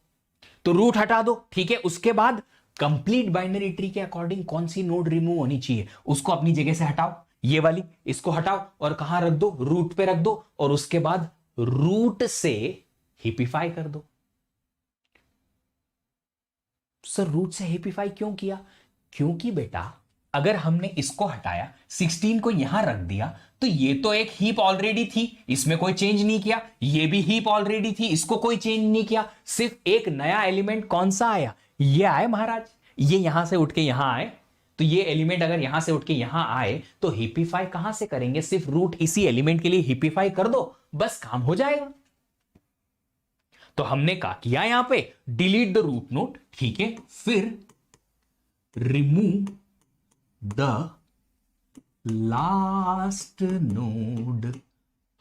तो रूट हटा दो, ठीक है। उसके बाद कंप्लीट बाइनरी ट्री के अकॉर्डिंग कौन सी नोड रिमूव होनी चाहिए उसको अपनी जगह से हटाओ, ये वाली, इसको हटाओ और कहां रख दो? रूट पे रख दो, और उसके बाद रूट से हिपिफाई कर दो। सर रूट से हिपिफाई क्यों किया? क्योंकि बेटा अगर हमने इसको हटाया, 16 को यहां रख दिया, तो ये तो एक हीप ऑलरेडी थी, इसमें कोई चेंज नहीं किया। ये भी हीप ऑलरेडी थी, इसको कोई चेंज नहीं किया। सिर्फ एक नया एलिमेंट कौन सा आया? ये आए महाराज। ये यहां से उठ के यहां आए, तो ये एलिमेंट अगर यहां से उठ के यहां आए तो हिपिफाई कहां से करेंगे? सिर्फ रूट इसी एलिमेंट के लिए हिपिफाई कर दो, बस काम हो जाएगा। तो हमने क्या किया यहां पे? डिलीट द रूट नोड, ठीक है। फिर remove the last node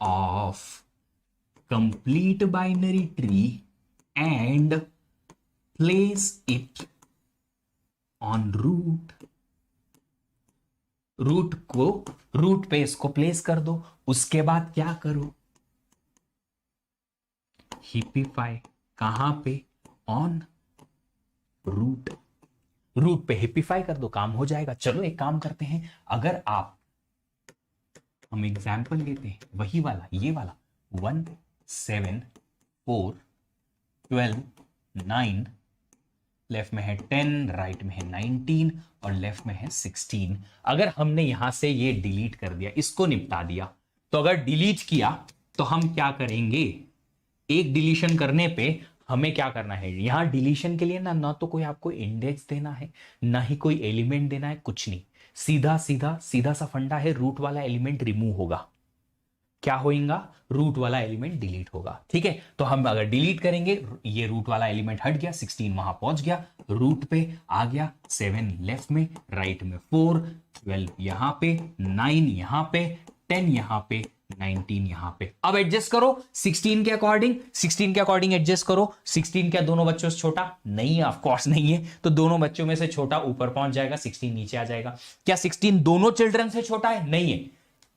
of complete binary tree and place it on root. Root पे इसको प्लेस कर दो। उसके बाद क्या करो? हिपिफाई। कहां पे? On root. रूट पे हिपिफाई कर दो, काम हो जाएगा। चलो एक काम करते हैं, अगर हम एग्जाम्पल लेते हैं वही वाला, ये वाला 1 7 4 12 9, लेफ्ट में है 10, राइट में है 19 और लेफ्ट में है 16। अगर हमने यहां से ये डिलीट कर दिया, इसको निपटा दिया, तो अगर डिलीट किया तो हम क्या करेंगे? एक डिलीशन करने पे हमें क्या करना है? यहां डिलीशन के लिए ना तो कोई आपको इंडेक्स देना है, ना ही कोई एलिमेंट देना है, कुछ नहीं। सीधा सा फंडा है, रूट वाला एलिमेंट रिमूव होगा। क्या होगा? रूट वाला एलिमेंट डिलीट होगा, ठीक है। तो हम अगर डिलीट करेंगे, ये रूट वाला एलिमेंट हट गया, 16 वहां पहुंच गया, रूट पे आ गया, 7 लेफ्ट में, राइट में 4, 12 यहां पे, 9 यहां पे, 10 यहां पे, 19 यहां पे। अब एडजस्ट करो 16 के अकॉर्डिंग एडजस्ट करो। 16 क्या दोनों बच्चों से छोटा? नहीं है, ऑफ कोर्स नहीं है। तो दोनों बच्चों में से छोटा ऊपर पहुंच जाएगा, 16 नीचे आ जाएगा। क्या 16 दोनों चिल्ड्रन से छोटा है? नहीं है।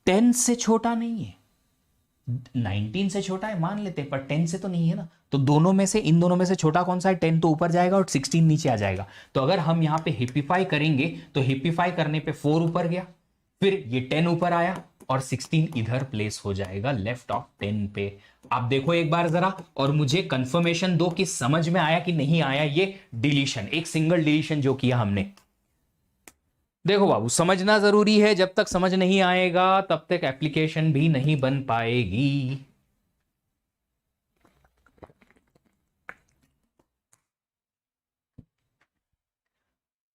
10 से छोटा नहीं है, 19 से छोटा है मान लेते हैं, पर 10 से तो नहीं है ना। तो दोनों में से, इन दोनों में से छोटा कौन सा है? 10 तो ऊपर जाएगा और 16 नीचे आ जाएगा। तो अगर हम यहां पे हिपिफाई करेंगे तो हिपिफाई करने पे 4 ऊपर गया, फिर ये 10 ऊपर आया और 16 इधर प्लेस हो जाएगा लेफ्ट ऑफ 10 पे। आप देखो एक बार जरा और मुझे कंफर्मेशन दो कि समझ में आया कि नहीं आया ये डिलीशन, एक सिंगल डिलीशन जो किया हमने। देखो बाबू, समझना जरूरी है, जब तक समझ नहीं आएगा तब तक एप्लीकेशन भी नहीं बन पाएगी।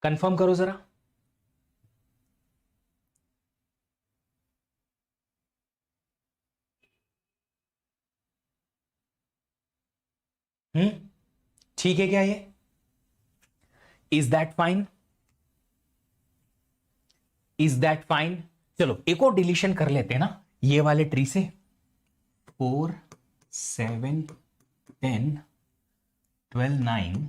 कंफर्म करो जरा। ठीक है क्या ये? Is that fine? Is that fine? चलो एक और डिलीशन कर लेते हैं ना ये वाले ट्री से। 4 7 10 12 9,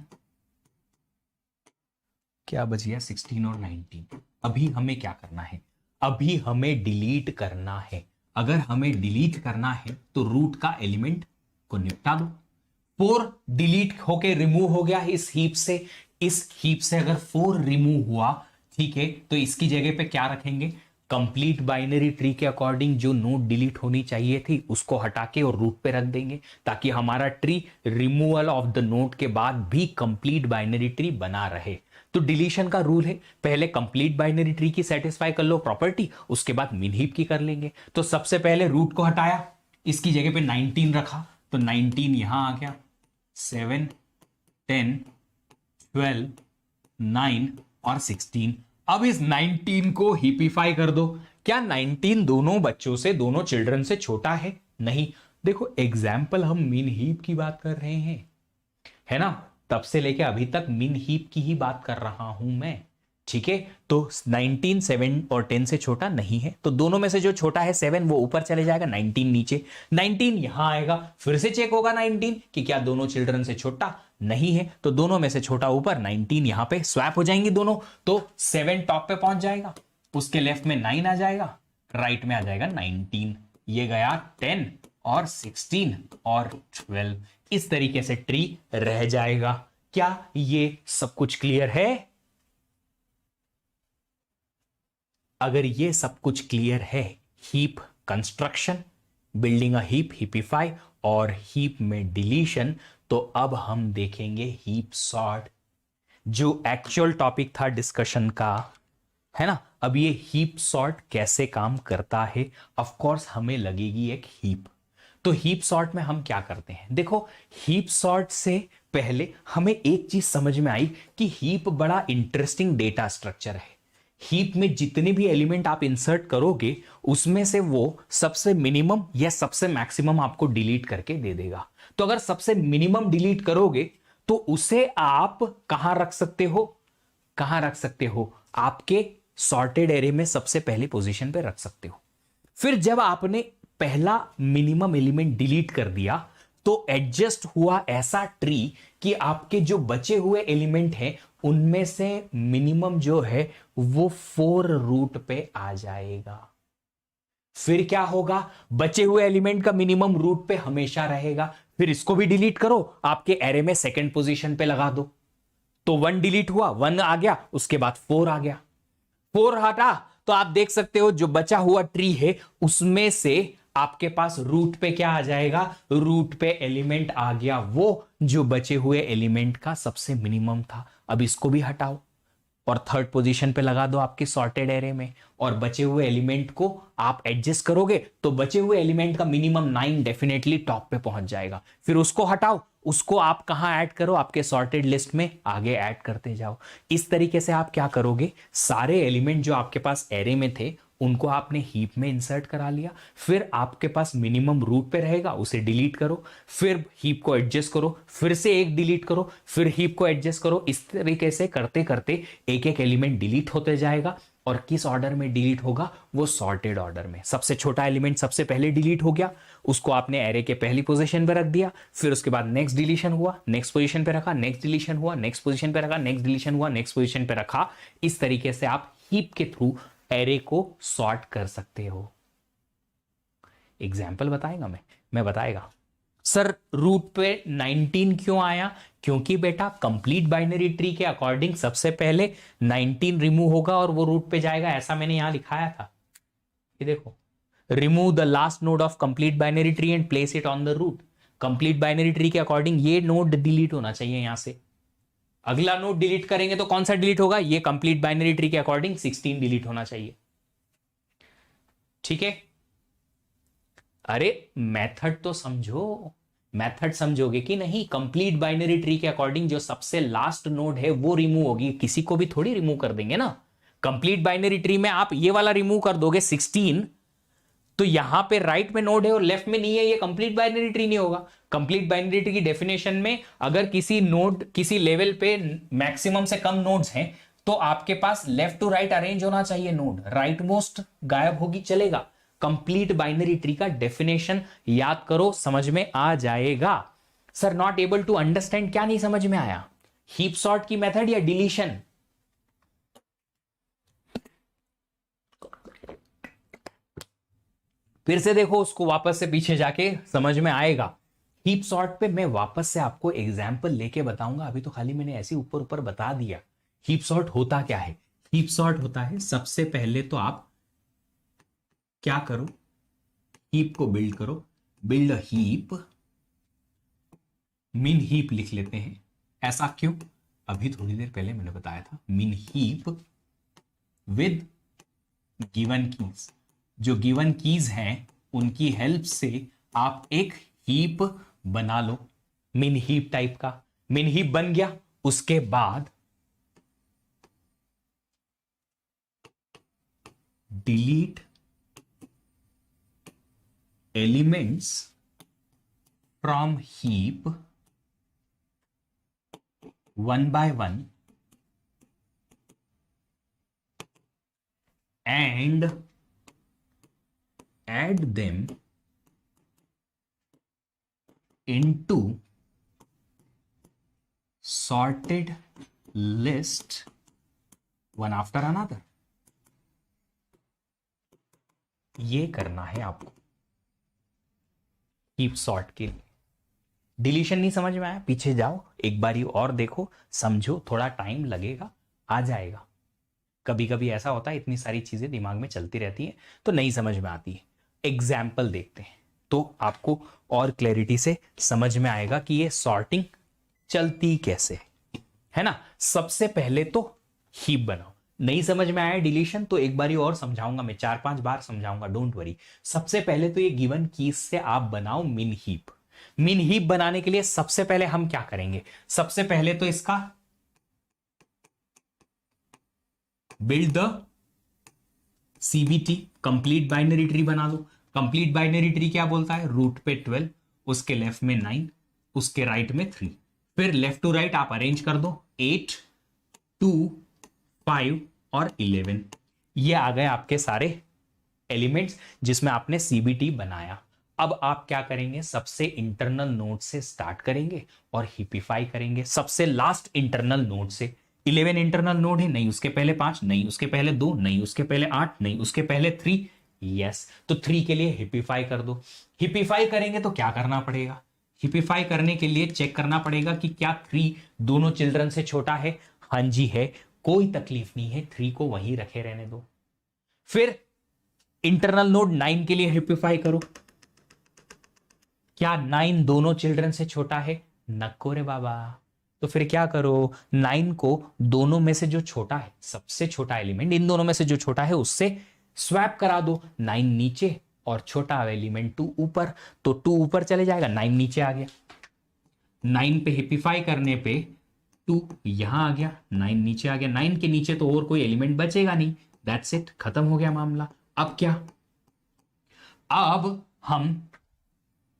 क्या बच गया? 16 और 19। अभी हमें क्या करना है? अभी हमें डिलीट करना है। अगर हमें डिलीट करना है तो रूट का एलिमेंट को निपटा दो। 4 डिलीट होके रिमूव हो गया इस हीप से। इस हीप से अगर 4 रिमूव हुआ, ठीक है, तो इसकी जगह पे क्या रखेंगे? कंप्लीट बाइनरी ट्री के अकॉर्डिंग जो नोड डिलीट होनी चाहिए थी उसको हटा के और रूट पे रख देंगे, ताकि हमारा tree removal of the node के बाद भी कंप्लीट बाइनरी ट्री बना रहे। तो डिलीशन का रूल है, पहले कंप्लीट बाइनरी ट्री की सेटिस्फाई कर लो प्रॉपर्टी, उसके बाद मिन हीप की कर लेंगे। तो सबसे पहले रूट को हटाया, इसकी जगह पे 19 रखा, तो 19 यहां आ गया। 7 10 12 9 और 16। अब इस 19 को हीपिफाई कर दो। क्या 19 दोनों बच्चों से, दोनों चिल्ड्रन से छोटा है? नहीं। देखो एग्जाम्पल हम मिन हीप की बात कर रहे हैं, है ना, तब से लेके अभी तक मिन हीप की ही बात कर रहा हूं मैं, ठीक है। तो 19 7 और 10 से छोटा नहीं है, तो दोनों में से जो छोटा है 7 वो ऊपर चले जाएगा, 19 नीचे, 19 यहां आएगा। फिर से चेक होगा 19 कि क्या दोनों चिल्ड्रन से छोटा? नहीं है, तो दोनों में से छोटा ऊपर, 19 यहां पे स्वैप हो जाएंगी दोनों, तो 7 टॉप पे पहुंच जाएगा, उसके लेफ्ट में 9 आ जाएगा, राइट में आ जाएगा 19। ये गया 10 और 16 और 12। इस तरीके से ट्री रह जाएगा। क्या ये सब कुछ क्लियर है? अगर ये सब कुछ क्लियर है, heap construction, building a heap, heapify और हीप में डिलीशन, तो अब हम देखेंगे हीप सॉर्ट, जो एक्चुअल टॉपिक था डिस्कशन का, है ना। अब ये हीप सॉर्ट कैसे काम करता है? ऑफ कोर्स हमें लगेगी एक हीप। तो हीप सॉर्ट में हम क्या करते हैं? देखो हीप सॉर्ट से पहले हमें एक चीज समझ में आई कि हीप बड़ा इंटरेस्टिंग डेटा स्ट्रक्चर है। हीप में जितने भी एलिमेंट आप इंसर्ट करोगे उसमें से वो सबसे मिनिमम या सबसे मैक्सिमम आपको डिलीट करके दे देगा। तो अगर सबसे मिनिमम डिलीट करोगे तो उसे आप कहां रख सकते हो? कहां रख सकते हो? आपके सॉर्टेड एरे में सबसे पहले पोजीशन पे रख सकते हो। फिर जब आपने पहला मिनिमम एलिमेंट डिलीट कर दिया तो एडजस्ट हुआ ऐसा ट्री कि आपके जो बचे हुए एलिमेंट हैं उनमें से मिनिमम जो है वो 4 रूट पे आ जाएगा। फिर क्या होगा? बचे हुए एलिमेंट का मिनिमम रूट पे हमेशा रहेगा। फिर इसको भी डिलीट करो, आपके एरे में सेकंड पोजीशन पे लगा दो, तो 1 डिलीट हुआ, 1 आ गया, उसके बाद 4 आ गया। 4 हटा तो आप देख सकते हो जो बचा हुआ ट्री है उसमें से आपके पास रूट पे क्या आ जाएगा? रूट पे एलिमेंट आ गया वो जो बचे हुए एलिमेंट का सबसे मिनिमम था। अब इसको भी हटाओ और थर्ड पोजीशन पे लगा दो आपके सॉर्टेड एरे में, और बचे हुए एलिमेंट को आप एडजस्ट करोगे तो बचे हुए एलिमेंट का मिनिमम 9 डेफिनेटली टॉप पे पहुंच जाएगा। फिर उसको हटाओ, उसको आप कहां ऐड करो? आपके सॉर्टेड लिस्ट में आगे ऐड करते जाओ। इस तरीके से आप क्या करोगे? सारे एलिमेंट जो आपके पास एरे में थे उनको आपने हीप में इंसर्ट करा लिया, फिर आपके पास मिनिमम रूट पे रहेगा, उसे डिलीट करो, फिर हीप को एडजस्ट करो, फिर से एक डिलीट करो, फिर हीप को एडजस्ट करो। इस तरीके से करते करते एक एक एलिमेंट डिलीट होते जाएगा। और किस ऑर्डर में डिलीट होगा? वो सॉर्टेड ऑर्डर में। सबसे छोटा एलिमेंट सबसे पहले डिलीट हो गया, उसको आपने एरे के पहली पोजीशन पे रख दिया, फिर उसके बाद नेक्स्ट डिलीशन हुआ, नेक्स्ट पोजीशन पे रखा, नेक्स्ट डिलीशन हुआ, नेक्स्ट पोजीशन पे रखा, नेक्स्ट डिलीशन हुआ, नेक्स्ट पोजीशन पे रखा। इस तरीके से आप हीप के थ्रू एरे को सॉर्ट कर सकते हो। एग्जाम्पल बताएगा मैं बताएगा। सर रूट पे 19 क्यों आया? क्योंकि बेटा कंप्लीट बाइनरी ट्री के अकॉर्डिंग सबसे पहले 19 रिमूव होगा और वो रूट पे जाएगा, ऐसा मैंने यहां लिखाया था। ये देखो remove the last node of complete binary tree and place it on the root. Complete binary tree के अकॉर्डिंग ये नोड डिलीट होना चाहिए यहां से। अगला नोड डिलीट करेंगे तो कौन सा डिलीट होगा, ये कंप्लीट बाइनरी ट्री के अकॉर्डिंग 16 डिलीट होना चाहिए। ठीक है, अरे मेथड तो समझो, मेथड समझोगे कि नहीं। कंप्लीट बाइनरी ट्री के अकॉर्डिंग जो सबसे लास्ट नोड है वो रिमूव होगी, किसी को भी थोड़ी रिमूव कर देंगे ना। कंप्लीट बाइनरी ट्री में आप ये वाला रिमूव कर दोगे 16, तो यहां पे राइट में नोड है और लेफ्ट में नहीं है, ये कंप्लीट बाइनरी ट्री नहीं होगा। कंप्लीट बाइनरी ट्री की डेफिनेशन में अगर किसी नोड किसी लेवल पे मैक्सिमम से कम नोड्स हैं तो आपके पास लेफ्ट टू राइट अरेंज होना चाहिए नोड, राइट मोस्ट गायब होगी चलेगा। कंप्लीट बाइनरी ट्री का डेफिनेशन याद करो, समझ में आ जाएगा। Sir not able to understand, क्या नहीं समझ में आया, हीप सॉर्ट की मेथड या डिलीशन? फिर से देखो उसको, वापस से पीछे जाके समझ में आएगा। हीप सॉर्ट पे मैं वापस से आपको एग्जाम्पल लेके बताऊंगा, अभी तो खाली मैंने ऐसे ऊपर ऊपर बता दिया। हीप सॉर्ट होता क्या है? हीप सॉर्ट होता है, सबसे पहले तो आप क्या करो, हीप को बिल्ड करो, बिल्ड अ हीप, मिन हीप लिख लेते हैं। ऐसा क्यों? अभी थोड़ी देर पहले मैंने बताया था, मिन हीप विद गिवन कीज। जो गिवन कीज हैं उनकी हेल्प से आप एक हीप बना लो, मिन हीप टाइप का। मिन हीप बन गया, उसके बाद delete elements from heap one by one and add them into sorted list one after another। ये करना है आपको हीप सॉर्ट के लिए। डिलीशन नहीं समझ में आया, पीछे जाओ एक बारी और देखो, समझो, थोड़ा टाइम लगेगा, आ जाएगा। कभी कभी ऐसा होता है इतनी सारी चीजें दिमाग में चलती रहती है तो नहीं समझ में आती है। एग्जाम्पल देखते हैं तो आपको और क्लैरिटी से समझ में आएगा कि ये सॉर्टिंग चलती कैसे है ना। सबसे पहले तो हीप बनाओ। नहीं समझ में आया डिलीशन तो एक बारी और समझाऊंगा, मैं 4-5 बार समझाऊंगा, डोंट वरी। सबसे पहले तो ये गिवन कीज से आप बनाओ मिन हीप। मिन हीप बनाने के लिए सबसे पहले हम क्या करेंगे, सबसे पहले तो इसका build the CBT, complete binary tree बना लो। कंप्लीट बाइनरी ट्री क्या बोलता है, रूट पे 12, उसके लेफ्ट में 9, उसके राइट में 3, फिर लेफ्ट टू राइट आप अरेंज कर दो 8, 2, 5 और 11। ये आ गए आपके सारे एलिमेंट्स जिसमें आपने सीबीटी बनाया। अब आप क्या करेंगे, सबसे इंटरनल नोड से स्टार्ट करेंगे और हिपिफाई करेंगे सबसे लास्ट इंटरनल नोड से। 11 इंटरनल नोड है, नहीं उसके पहले 5, नहीं उसके पहले 2, नहीं उसके पहले 8, नहीं उसके पहले 3। यस, तो 3 के लिए हिपिफाई कर दो। हिपिफाई करेंगे तो क्या करना पड़ेगा, हिपिफाई करने के लिए चेक करना पड़ेगा कि क्या 3 दोनों चिल्ड्रन से छोटा है। हाँ जी है, कोई तकलीफ नहीं है, 3 को वहीं रखे रहने दो। फिर इंटरनल नोड 9 के लिए हिपिफाई करो। क्या 9 दोनों चिल्ड्रन से छोटा है? नको रे बाबा। तो फिर क्या करो, 9 को दोनों में से जो छोटा है, सबसे छोटा एलिमेंट इन दोनों में से जो छोटा है उससे स्वैप करा दो। 9 नीचे और छोटा एलिमेंट 2 ऊपर, तो 2 ऊपर चले जाएगा, 9 नीचे आ गया। 9 पे हिपिफाई करने पे 2 यहां आ गया, 9 नीचे आ गया। 9 के नीचे तो और कोई एलिमेंट बचेगा नहीं, दैट्स इट, खत्म हो गया मामला। अब क्या, अब हम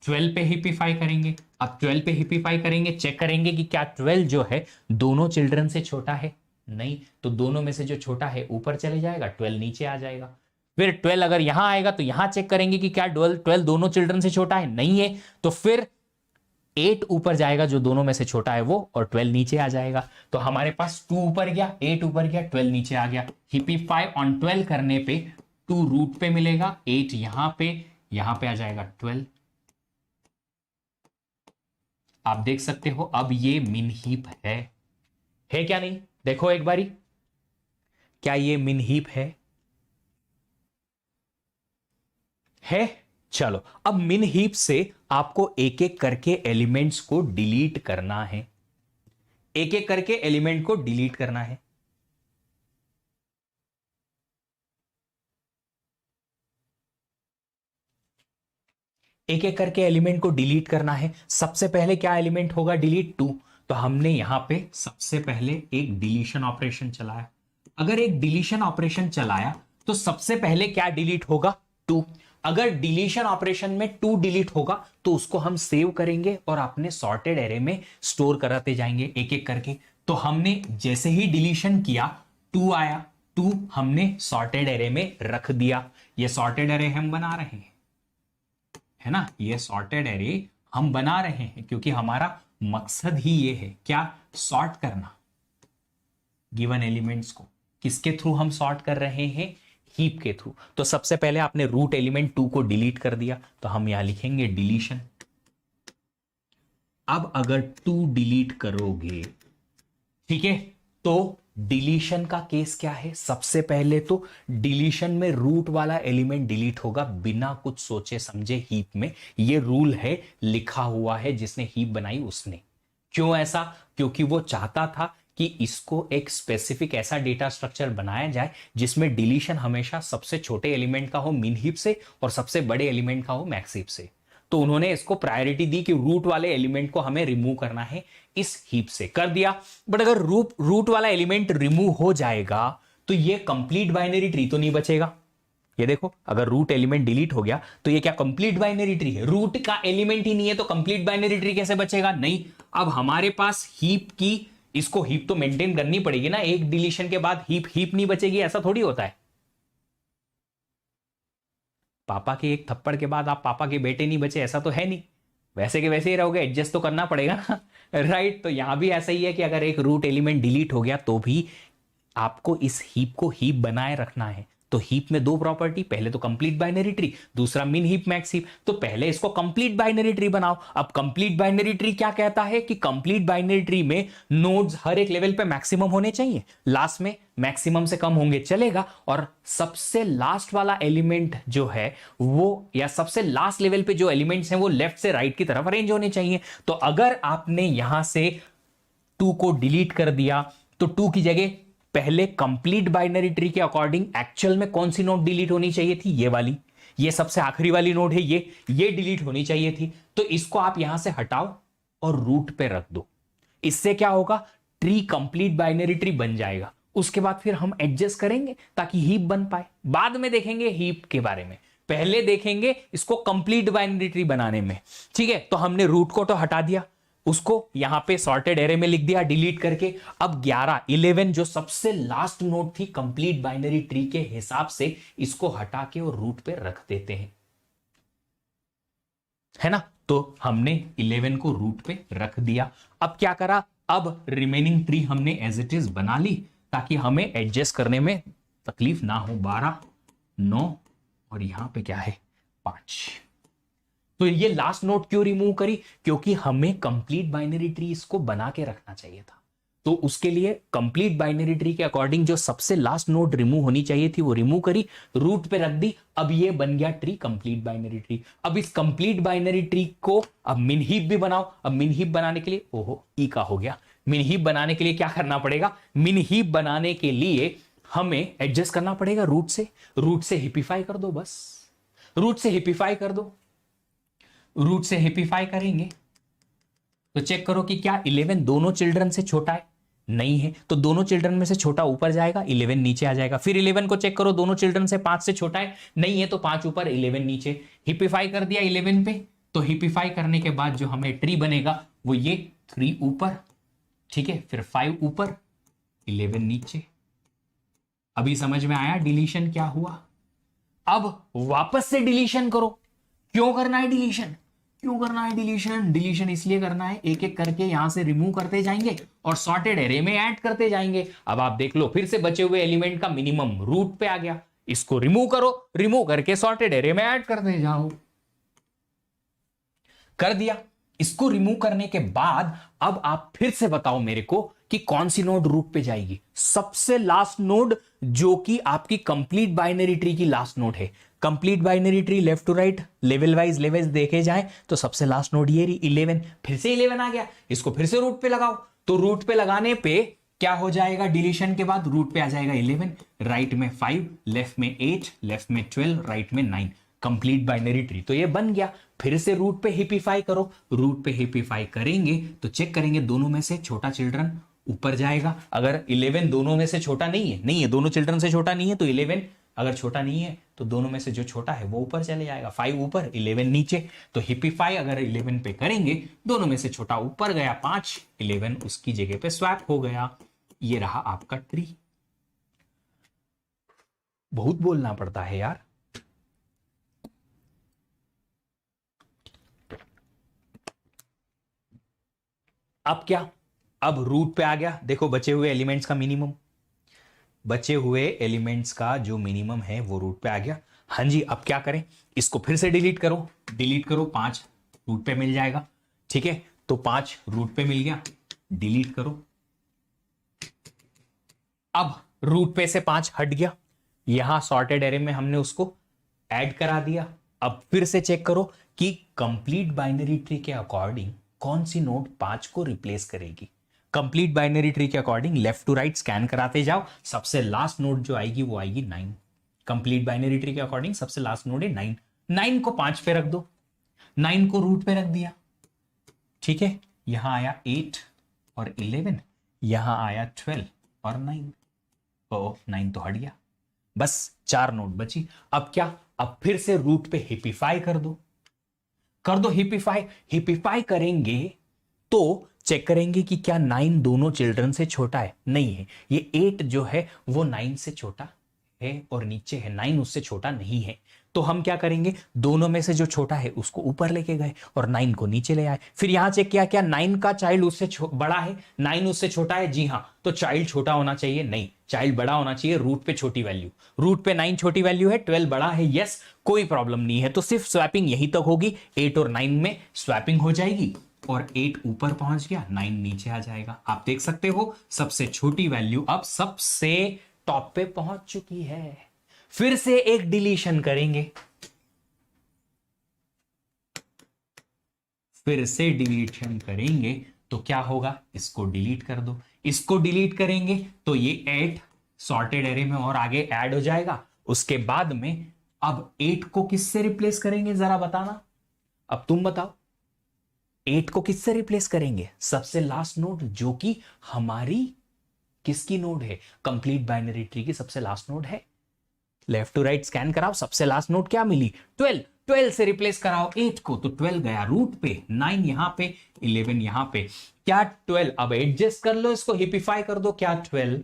12 पे हिपिफाई करेंगे। अब 12 पे हिपिफाई करेंगे, चेक करेंगे कि क्या 12 जो है दोनों चिल्ड्रन से छोटा है। नहीं, तो दोनों में से जो छोटा है ऊपर चले जाएगा, 12 नीचे आ जाएगा। फिर 12 अगर यहां आएगा तो यहां चेक करेंगे कि क्या 12 दोनों चिल्ड्रन से छोटा है, नहीं है, तो फिर 8 ऊपर जाएगा जो दोनों में से छोटा है वो, और 12 नीचे आ जाएगा। तो हमारे पास 2 ऊपर गया, 8 ऊपर गया, 12 नीचे आ गया। हिपिफाई ऑन 12 करने पे 2 रूट पे मिलेगा, 8 यहां पे आ जाएगा 12। आप देख सकते हो अब ये मिन हीप है क्या नहीं, देखो एक बारी, क्या ये मिन हीप है है। चलो अब मिन हीप से आपको एक एक करके एलिमेंट्स को डिलीट करना है, एक एक करके एलिमेंट को डिलीट करना है। एक एक करके एलिमेंट को डिलीट करना है। सबसे पहले क्या एलिमेंट होगा डिलीट? 2। तो हमने यहां पे सबसे पहले एक डिलीशन ऑपरेशन चलाया। अगर एक डिलीशन ऑपरेशन चलाया तो सबसे पहले क्या डिलीट होगा? 2। अगर डिलीशन ऑपरेशन में 2 डिलीट होगा तो उसको हम सेव करेंगे और अपने सॉर्टेड एरे में स्टोर कराते जाएंगे एक एक करके। तो हमने जैसे ही डिलीशन किया 2 आया, 2 हमने सॉर्टेड एरे में रख दिया। ये सॉर्टेड एरे हम बना रहे हैं, है ना, ये सॉर्टेड एरे हम बना रहे हैं क्योंकि हमारा मकसद ही ये है, क्या? सॉर्ट करना गिवन एलिमेंट्स को। किसके थ्रू हम सॉर्ट कर रहे हैं? हीप के थ्रू। तो सबसे पहले आपने रूट एलिमेंट 2 को डिलीट कर दिया, तो हम यहां लिखेंगे डिलीशन। अब अगर 2 डिलीट करोगे, ठीक है, तो डिलीशन का केस क्या है? सबसे पहले तो डिलीशन में रूट वाला एलिमेंट डिलीट होगा बिना कुछ सोचे समझे हीप में। ये रूल है, लिखा हुआ है, जिसने हीप बनाई उसने। क्यों ऐसा? क्योंकि वो चाहता था कि इसको एक स्पेसिफिक ऐसा डेटा स्ट्रक्चर बनाया जाए जिसमें डिलीशन हमेशा सबसे छोटे एलिमेंट का हो मिन हीप से और सबसे बड़े एलिमेंट का हो मैक्स हीप से। तो उन्होंने इसको प्रायोरिटी दी कि रूट वाले एलिमेंट को हमें रिमूव करना है इस हीप से। कर दिया। बट अगर रूट वाला एलिमेंट रिमूव हो जाएगा तो ये कंप्लीट बाइनरी ट्री तो नहीं बचेगा। ये देखो, अगर रूट एलिमेंट डिलीट हो गया तो ये क्या कंप्लीट बाइनरी ट्री है? रूट का एलिमेंट ही नहीं है तो कंप्लीट बाइनरी ट्री कैसे बचेगा? नहीं। अब हमारे पास हीप की, इसको हीप तो मेंटेन करनी पड़ेगी ना, एक डिलीशन के बाद हीप नहीं बचेगी, ऐसा थोड़ी होता है। पापा के एक थप्पड़ के बाद आप पापा के बेटे नहीं बचे, ऐसा तो है नहीं। वैसे के वैसे ही रहोगे, एडजस्ट तो करना पड़ेगा ना। राइट। तो यहां भी ऐसा ही है कि अगर एक रूट एलिमेंट डिलीट हो गया तो भी आपको इस हीप को हीप बनाए रखना है। तो हीप में 2 प्रॉपर्टी, पहले तो कंप्लीट बाइनरी ट्री, दूसरा मिन हीप मैक्स हीप। तो पहले इसको कंप्लीट बाइनरी ट्री बनाओ। अब कंप्लीट बाइनरी ट्री क्या कहता है कि कंप्लीट बाइनरी ट्री में नोड्स हर एक लेवल पे मैक्सिमम होने चाहिए, लास्ट में मैक्सिमम से कम होंगे चलेगा, और सबसे लास्ट वाला एलिमेंट जो है वो, या सबसे लास्ट लेवल पे जो एलिमेंट्स हैं वो लेफ्ट से राइट की तरफ अरेंज होने चाहिए। तो अगर आपने यहां से 2 को डिलीट कर दिया तो 2 की जगह पहले कंप्लीट बाइनरी ट्री के अकॉर्डिंग एक्चुअल में कौन सी नोड डिलीट होनी चाहिए थी? ये वाली, ये सबसे आखिरी वाली नोड है, ये डिलीट होनी चाहिए थी। तो इसको आप यहां से हटाओ और रूट पे रख दो। इससे क्या होगा? ट्री कंप्लीट बाइनरी ट्री बन जाएगा। उसके बाद फिर हम एडजस्ट करेंगे ताकि हीप बन पाए। बाद में देखेंगे हीप के बारे में, पहले देखेंगे इसको कंप्लीट बाइनरी ट्री बनाने में। ठीक है, तो हमने रूट को तो हटा दिया, उसको यहां पे सॉर्टेड एरे में लिख दिया डिलीट करके। अब 11 जो सबसे लास्ट नोड थी कंप्लीट बाइनरी ट्री के हिसाब से, इसको हटा के और रूट पे रख देते हैं, है ना। तो हमने 11 को रूट पे रख दिया। अब क्या करा? अब रिमेनिंग ट्री हमने एज इट इज बना ली ताकि हमें एडजस्ट करने में तकलीफ ना हो। 12, 9 और यहां पे क्या है? 5। तो ये लास्ट नोड क्यों रिमूव करी? क्योंकि हमें कंप्लीट बाइनरी ट्री इसको बना के रखना चाहिए था। तो उसके लिए कंप्लीट बाइनरी ट्री के अकॉर्डिंग जो सबसे लास्ट नोड रिमूव होनी चाहिए थी वो रिमूव करी, रूट पे रख दी। अब ये बन गया ट्री कंप्लीट बाइनरी ट्री। अब इस कंप्लीट बाइनरी ट्री को अब मिन हीप भी बनाओ। अब मिन हीप बनाने के लिए, ओहो ई का हो गया, मिन हीप बनाने के लिए क्या करना पड़ेगा? मिन हीप बनाने के लिए हमें एडजस्ट करना पड़ेगा रूट से हिपिफाई कर दो, बस रूट से हिपिफाई कर दो। रूट से हिपिफाई करेंगे तो चेक करो कि क्या 11 दोनों चिल्ड्रन से छोटा है? नहीं है, तो दोनों चिल्ड्रन में से छोटा ऊपर जाएगा, 11 नीचे आ जाएगा। फिर 11 को चेक करो, दोनों चिल्ड्रन से 5 से छोटा है? नहीं है, तो 5 ऊपर 11 नीचे। हिपिफाई कर दिया 11 पे, तो हिपिफाई करने के बाद जो हमें ट्री बनेगा वो ये 3 ऊपर, ठीक है, फिर 5 ऊपर 11 नीचे। अभी समझ में आया डिलीशन क्या हुआ? अब वापस से डिलीशन करो। क्यों करना है डिलीशन? डिलीशन इसलिए करना है, एक एक करके यहां से रिमूव करते जाएंगे और सॉर्टेड एरे में ऐड करते जाएंगे। अब आप देख लो, फिर से बचे हुए एलिमेंट का मिनिमम रूट पे आ गया, इसको रिमूव करो, रिमूव करके सॉर्टेड एरे में ऐड करते जाओ। कर दिया। इसको रिमूव करने के बाद अब आप फिर से बताओ मेरे को कि कौन सी नोड रूट पे जाएगी? सबसे लास्ट नोड जो कि आपकी कंप्लीट बाइनरी ट्री की लास्ट नोड है। Complete binary tree left to right level wise देखे जाए तो सबसे लास्ट नोड ये रही 11, फिर से 11 आ गया, इसको फिर से रूट पे लगाओ, तो रूट पे लगाने पे क्या हो जाएगा, डिलीशन के बाद रूट पे आ जाएगा 11, राइट में 5, लेफ्ट में 8, लेफ्ट में 12, राइट में 9, कंप्लीट बाइनरी ट्री। तो ये बन गया। फिर से रूट पे हिपिफाई करो, रूट पे हिपिफाई करेंगे तो चेक करेंगे दोनों में से छोटा चिल्ड्रन ऊपर जाएगा। अगर 11 दोनों में से छोटा नहीं है दोनों चिल्ड्रन से छोटा नहीं है, तो 11 अगर छोटा नहीं है तो दोनों में से जो छोटा है वो ऊपर चले जाएगा, 5 ऊपर 11 नीचे। तो हिपिफाई अगर 11 पे करेंगे, दोनों में से छोटा ऊपर गया 5, 11 उसकी जगह पे स्वैप हो गया। ये रहा आपका ट्री। बहुत बोलना पड़ता है यार। अब क्या, अब रूट पे आ गया, देखो बचे हुए एलिमेंट्स का मिनिमम, बचे हुए एलिमेंट्स का जो मिनिमम है वो रूट पे आ गया। हाँ जी, अब क्या करें, इसको फिर से डिलीट करो, 5 रूट पे मिल जाएगा। ठीक है, तो 5 रूट पे मिल गया, डिलीट करो। अब रूट पे से 5 हट गया, यहां सॉर्टेड एरे में हमने उसको ऐड करा दिया। अब फिर से चेक करो कि कंप्लीट बाइनरी ट्री के अकॉर्डिंग कौन सी नोड 5 को रिप्लेस करेगी। कंप्लीट बाइनरी ट्री के according left to right scan कराते जाओ, सबसे लास्ट नोड जो आएगी वो आएगी 9। कंप्लीट बाइनरी ट्री के अकॉर्डिंग सबसे लास्ट नोड है 9। 9 को 5 पे रख दो, 9 को रूट पे रख दिया। ठीक है, यहां आया 8 और 11, यहां आया 12 और 9। ओ 9 तो हट गया, बस 4 नोड बची। अब क्या, अब फिर से रूट पे हिपिफाई कर दो हिपिफाई करेंगे तो चेक करेंगे कि क्या 9 दोनों चिल्ड्रन से छोटा है, नहीं है। ये 8 जो है वो 9 से छोटा है और नीचे है, 9 उससे छोटा नहीं है। तो हम क्या करेंगे, दोनों में से जो छोटा है उसको ऊपर लेके गए और 9 को नीचे ले आए। फिर यहां चेक किया क्या 9 का चाइल्ड उससे बड़ा है, 9 उससे छोटा है, जी हां, तो चाइल्ड छोटा होना चाहिए, नहीं, चाइल्ड बड़ा होना चाहिए। रूट पे छोटी वैल्यू, रूट पे 9 छोटी वैल्यू है, 12 बड़ा है, यस, कोई प्रॉब्लम नहीं है। तो सिर्फ स्वैपिंग यहीं तक होगी, 8 और 9 में स्वैपिंग हो जाएगी और 8 ऊपर पहुंच गया, 9 नीचे आ जाएगा। आप देख सकते हो सबसे छोटी वैल्यू अब सबसे टॉप पे पहुंच चुकी है। फिर से एक डिलीशन करेंगे, तो क्या होगा, इसको डिलीट कर दो। इसको डिलीट करेंगे तो ये 8 सॉर्टेड एरे में और आगे ऐड हो जाएगा। उसके बाद में अब 8 को किससे रिप्लेस करेंगे जरा बताना, अब तुम बताओ, 8 को किससे रिप्लेस करेंगे, सबसे लास्ट नोड जो कि हमारी किसकी नोड है, कंप्लीट बाइनरी ट्री की सबसे लास्ट नोड है। लेफ्ट टू राइट स्कैन कराओ, सबसे लास्ट नोड क्या मिली, 12 से रिप्लेस कराओ 8 को, तो 12 गया रूट पे, 9 यहां पे, 11 यहां पे, क्या 12, अब एडजस्ट कर लो इसको, हिपिफाई कर दो, क्या 12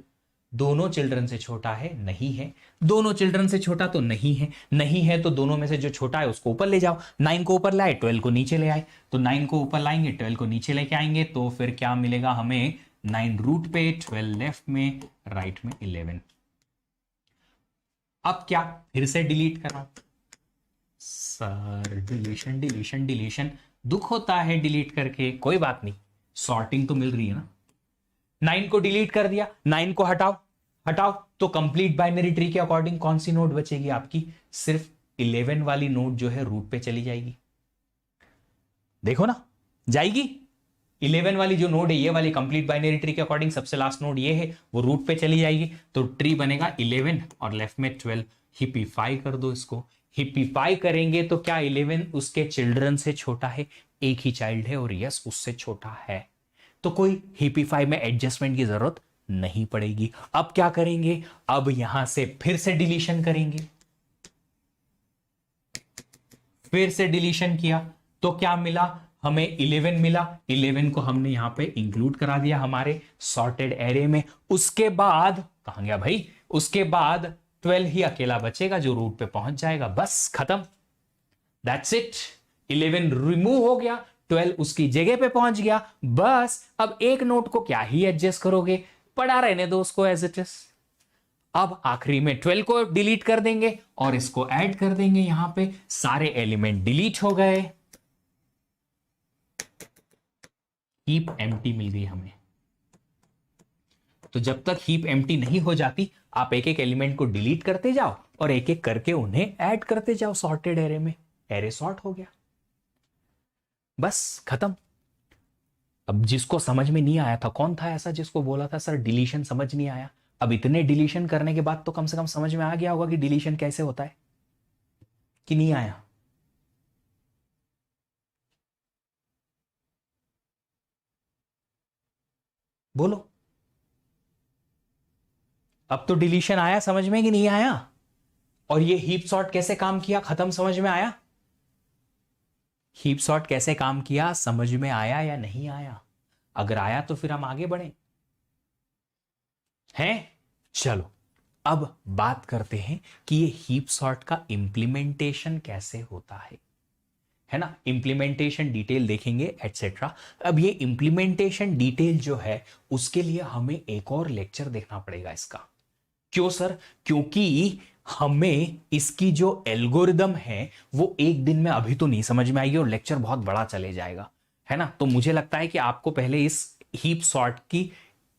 दोनों चिल्ड्रन से छोटा है, नहीं है। दोनों चिल्ड्रन से छोटा तो नहीं है, तो दोनों में से जो छोटा है उसको ऊपर ले जाओ। 9 को ऊपर लाए, 12 को नीचे ले आए, तो 9 को ऊपर लाएंगे, 12 को नीचे लेके आएंगे, तो फिर क्या मिलेगा हमें, 9 रूट पे, 12 लेफ्ट में, राइट में 11। अब क्या, फिर से डिलीट करा सर, डिलीशन दुख होता है डिलीट करके, कोई बात नहीं, सॉर्टिंग तो मिल रही है ना। 9 को डिलीट कर दिया, 9 को हटाओ, तो कंप्लीट बाइनरी ट्री के अकॉर्डिंग कौन सी नोड बचेगी आपकी, सिर्फ 11 वाली नोड जो है रूट पे चली जाएगी। देखो ना, जाएगी 11 वाली जो नोड है, ये वाली कंप्लीट बाइनरी ट्री के अकॉर्डिंग सबसे लास्ट नोड ये है, वो रूट पे चली जाएगी। तो ट्री बनेगा 11 और लेफ्ट में 12। हिपिफाई कर दो इसको, हिपिफाई करेंगे तो क्या 11 उसके चिल्ड्रन से छोटा है, एक ही चाइल्ड है और यस उससे छोटा है, तो कोई हिपिफाई में एडजस्टमेंट की जरूरत नहीं पड़ेगी। अब क्या करेंगे, अब यहां से फिर से डिलीशन करेंगे, फिर से डिलीशन किया तो क्या मिला हमें, 11 मिला, 11 को हमने यहां पे इंक्लूड करा दिया हमारे सॉर्टेड एरे में। उसके बाद कहां गया भाई, उसके बाद 12 ही अकेला बचेगा जो रूट पे पहुंच जाएगा, बस खत्म, दैट्स इट। 11 रिमूव हो गया, 12 उसकी जगह पे पहुंच गया, बस। अब एक नोट को क्या ही एडजस्ट करोगे, पड़ा रहने दो उसको एज इट इज। अब आखिरी में 12 को डिलीट कर देंगे और इसको ऐड कर देंगे, यहां पे सारे एलिमेंट डिलीट हो गए, हीप एम्प्टी मिल गई हमें। तो जब तक हीप एम्प्टी नहीं हो जाती, आप एक एक एलिमेंट को डिलीट करते जाओ और एक एक करके उन्हें ऐड करते जाओ सॉर्टेड एरे में, एरे सॉर्ट हो गया, बस खत्म। अब जिसको समझ में नहीं आया था, कौन था ऐसा जिसको बोला था सर डिलीशन समझ नहीं आया, अब इतने डिलीशन करने के बाद तो कम से कम समझ में आ गया होगा कि डिलीशन कैसे होता है, कि नहीं आया? बोलो, अब तो डिलीशन आया समझ में कि नहीं आया? और ये हीप सॉर्ट कैसे काम किया, खत्म, समझ में आया? हीप सॉर्ट कैसे काम किया समझ में आया या नहीं आया? अगर आया तो फिर हम आगे बढ़े हैं। चलो अब बात करते हैं कि ये हीप सॉर्ट का इंप्लीमेंटेशन कैसे होता है ना, इंप्लीमेंटेशन डिटेल देखेंगे एटसेट्रा। अब ये इंप्लीमेंटेशन डिटेल जो है उसके लिए हमें एक और लेक्चर देखना पड़ेगा इसका। क्यों सर? क्योंकि हमें इसकी जो एल्गोरिदम है वो एक दिन में अभी तो नहीं समझ में आएगी और लेक्चर बहुत बड़ा चले जाएगा, है ना। तो मुझे लगता है कि आपको पहले इस हीप सॉर्ट की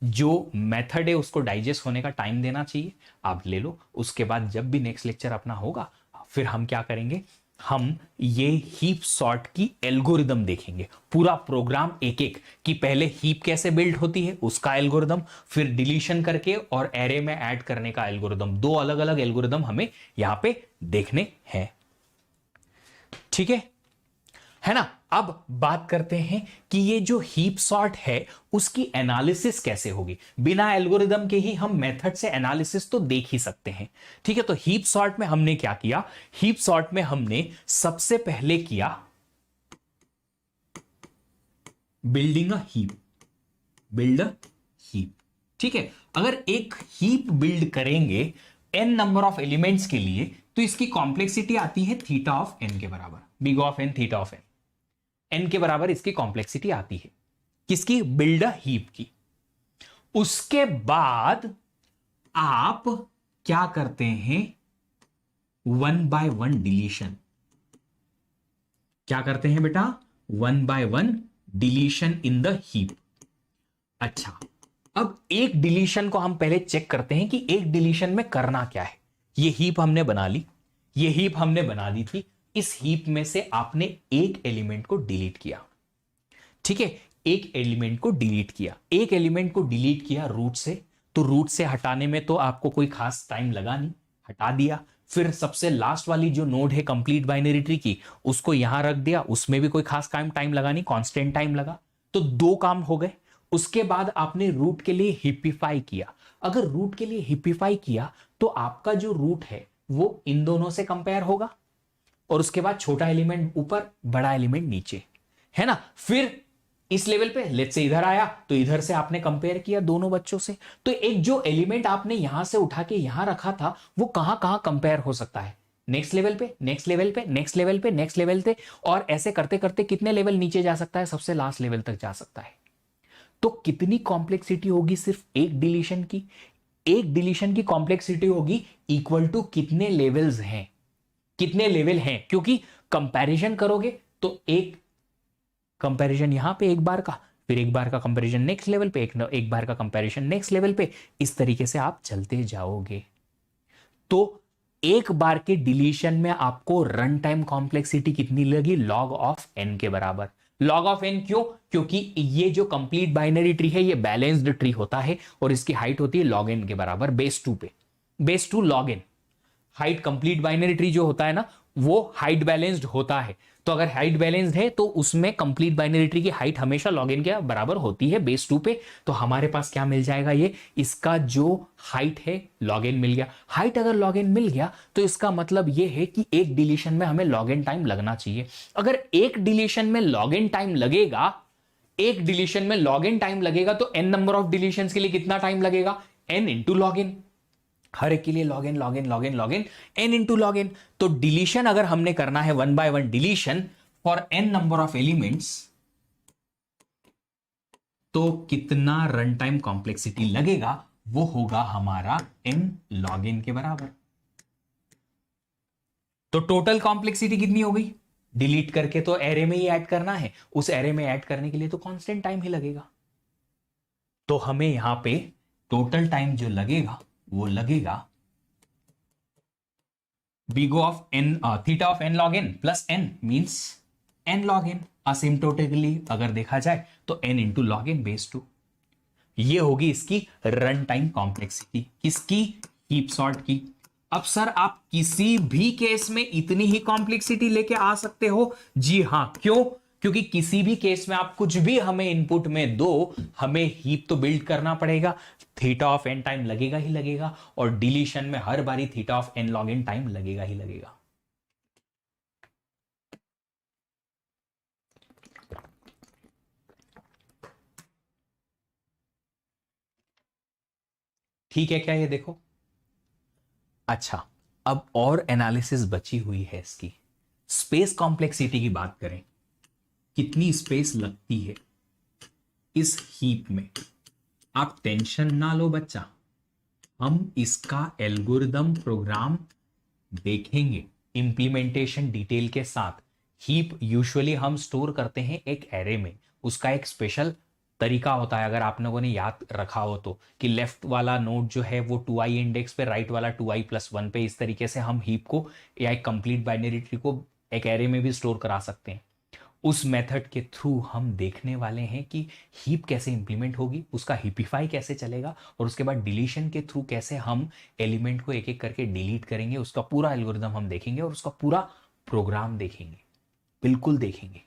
जो मेथड है उसको डाइजेस्ट होने का टाइम देना चाहिए, आप ले लो। उसके बाद जब भी नेक्स्ट लेक्चर अपना होगा फिर हम क्या करेंगे, हम ये हीप सॉर्ट की एल्गोरिदम देखेंगे, पूरा प्रोग्राम एक एक, कि पहले हीप कैसे बिल्ड होती है उसका एल्गोरिदम, फिर डिलीशन करके और एरे में ऐड करने का एल्गोरिदम। दो अलग अलग एल्गोरिदम हमें यहां पे देखने हैं, ठीक है ना। अब बात करते हैं कि ये जो हीप सॉर्ट है उसकी एनालिसिस कैसे होगी। बिना एल्गोरिदम के ही हम मेथड से एनालिसिस तो देख ही सकते हैं, ठीक है। तो हीप सॉर्ट में हमने क्या किया, हीप सॉर्ट में हमने सबसे पहले किया building a heap, build a heap, ठीक है। अगर एक हीप बिल्ड करेंगे n नंबर ऑफ एलिमेंट्स के लिए तो इसकी कॉम्प्लेक्सिटी आती है थीटा ऑफ n के बराबर, big of n theta of n, n के बराबर इसकी कॉम्प्लेक्सिटी आती है, किसकी, बिल्ड अ हीप की। उसके बाद आप क्या करते हैं, 1 by 1 डिलीशन, क्या करते हैं बेटा, 1 by 1 deletion in the heap. अच्छा, अब एक डिलीशन को हम पहले चेक करते हैं कि एक डिलीशन में करना क्या है। ये हीप हमने बना ली, ये हीप हमने बना दी थी, इस हीप में से आपने एक एलिमेंट को डिलीट किया, ठीक है। एक एलिमेंट को डिलीट किया, एक एलिमेंट को डिलीट किया रूट से, तो रूट से हटाने में तो आपको कोई खास टाइम लगा नहीं, हटा दिया। फिर सबसे लास्ट वाली जो नोड है कंप्लीट बाइनरी ट्री की, उसको यहां रख दिया, उसमें भी कोई खास टाइम लगा नहीं, कांस्टेंट टाइम लगा, तो दो काम हो गए। उसके बाद आपने रूट के लिए हिपिफाई किया। अगर रूट के लिए हिपिफाई किया तो आपका जो रूट है वो इन दोनों से कंपेयर होगा, और उसके बाद छोटा एलिमेंट ऊपर, बड़ा एलिमेंट नीचे, है ना। फिर इस लेवल पे लेट से इधर आया तो इधर से आपने कंपेयर किया दोनों बच्चों से, तो एक जो एलिमेंट आपने यहां से उठा के यहां रखा था वो कहां कहां कंपेयर हो सकता है, नेक्स्ट लेवल पे, नेक्स्ट लेवल पे, नेक्स्ट लेवल पे, नेक्स्ट लेवल पे, और ऐसे करते करते कितने लेवल नीचे जा सकता है, सबसे लास्ट लेवल तक जा सकता है। तो कितनी कॉम्प्लेक्सिटी होगी सिर्फ एक डिलीशन की, एक डिलीशन की कॉम्प्लेक्सिटी होगी इक्वल टू कितने लेवल्स हैं, कितने लेवल हैं, क्योंकि कंपैरिजन करोगे तो एक कंपैरिजन यहां पे एक बार का, फिर एक बार का कंपैरिजन नेक्स्ट लेवल पे, एक बार का कंपैरिजन नेक्स्ट लेवल पे, इस तरीके से आप चलते जाओगे। तो एक बार के डिलीशन में आपको रन टाइम कॉम्प्लेक्सिटी कितनी लगी, लॉग ऑफ n के बराबर। लॉग ऑफ n क्यों, क्योंकि ये जो कंप्लीट बाइनरी ट्री है ये बैलेंस्ड ट्री होता है और इसकी हाइट होती है लॉग n के बराबर, बेस 2 पे, base 2 log n। Height complete binary tree जो होता है ना वो हाइट बैलेंस्ड होता है, तो अगर हाइट बैलेंस्ड है तो उसमें कंप्लीट बाइनरी ट्री की हाइट हमेशा लॉग इन के बराबर होती है बेस 2 पे। तो हमारे पास क्या मिल जाएगा, ये इसका जो हाइट है लॉग इन मिल गया। हाइट अगर लॉग इन मिल गया तो इसका मतलब ये है कि एक डिलीशन में हमें लॉग इन टाइम लगना चाहिए। अगर एक डिलीशन में लॉग इन टाइम लगेगा, एक डिलीशन में लॉग इन टाइम लगेगा तो n नंबर ऑफ डिलीशन के लिए कितना टाइम लगेगा, n इंटू लॉग इन, हर एक के लिए log in log in log in log in, n into log in. तो डिलीशन अगर हमने करना है 1 by 1 deletion for n number of elements, तो कितना रन टाइम कॉम्प्लेक्सिटी लगेगा, वो होगा हमारा n लॉग इन के बराबर। तो टोटल कॉम्प्लेक्सिटी कितनी हो गई, डिलीट करके तो एरे में ही ऐड करना है, उस एरे में ऐड करने के लिए तो कांस्टेंट टाइम ही लगेगा। तो हमें यहां पे टोटल टाइम जो लगेगा वो लगेगा big of n theta of n log n plus n means n log n, asymptotically अगर देखा जाए तो n into log n base 2। ये होगी इसकी रन टाइम कॉम्प्लेक्सिटी, किसकी, हीप सॉर्ट की। अब सर आप किसी भी केस में इतनी ही कॉम्प्लेक्सिटी लेके आ सकते हो? जी हां, क्यों? क्योंकि किसी भी केस में आप कुछ भी हमें इनपुट में दो, हमें हीप तो बिल्ड करना पड़ेगा, थीटा ऑफ एन टाइम लगेगा ही लगेगा, और डिलीशन में हर बारी theta of n log n time लगेगा ही लगेगा। ठीक है क्या ये देखो? अच्छा, अब और एनालिसिस बची हुई है इसकी। स्पेस कॉम्प्लेक्सिटी की बात करें, कितनी स्पेस लगती है इस हीप में। आप टेंशन ना लो बच्चा, हम इसका एल्गोरिदम प्रोग्राम देखेंगे इंप्लीमेंटेशन डिटेल के साथ। हीप यूजुअली हम स्टोर करते हैं एक एरे में, उसका एक स्पेशल तरीका होता है, अगर आप लोगों ने याद रखा हो तो, कि लेफ्ट वाला नोड जो है वो 2i इंडेक्स पे, राइट वाला 2i+1 पे। इस तरीके से हम हीप को या एक कंप्लीट बाइनरी ट्री को एक एरे में भी स्टोर करा सकते हैं। उस मेथड के थ्रू हम देखने वाले हैं कि हीप कैसे इंप्लीमेंट होगी, उसका हीपिफाई कैसे चलेगा, और उसके बाद डिलीशन के थ्रू कैसे हम एलिमेंट को एक एक करके डिलीट करेंगे। उसका पूरा एल्गोरिदम हम देखेंगे और उसका पूरा प्रोग्राम देखेंगे, बिल्कुल देखेंगे।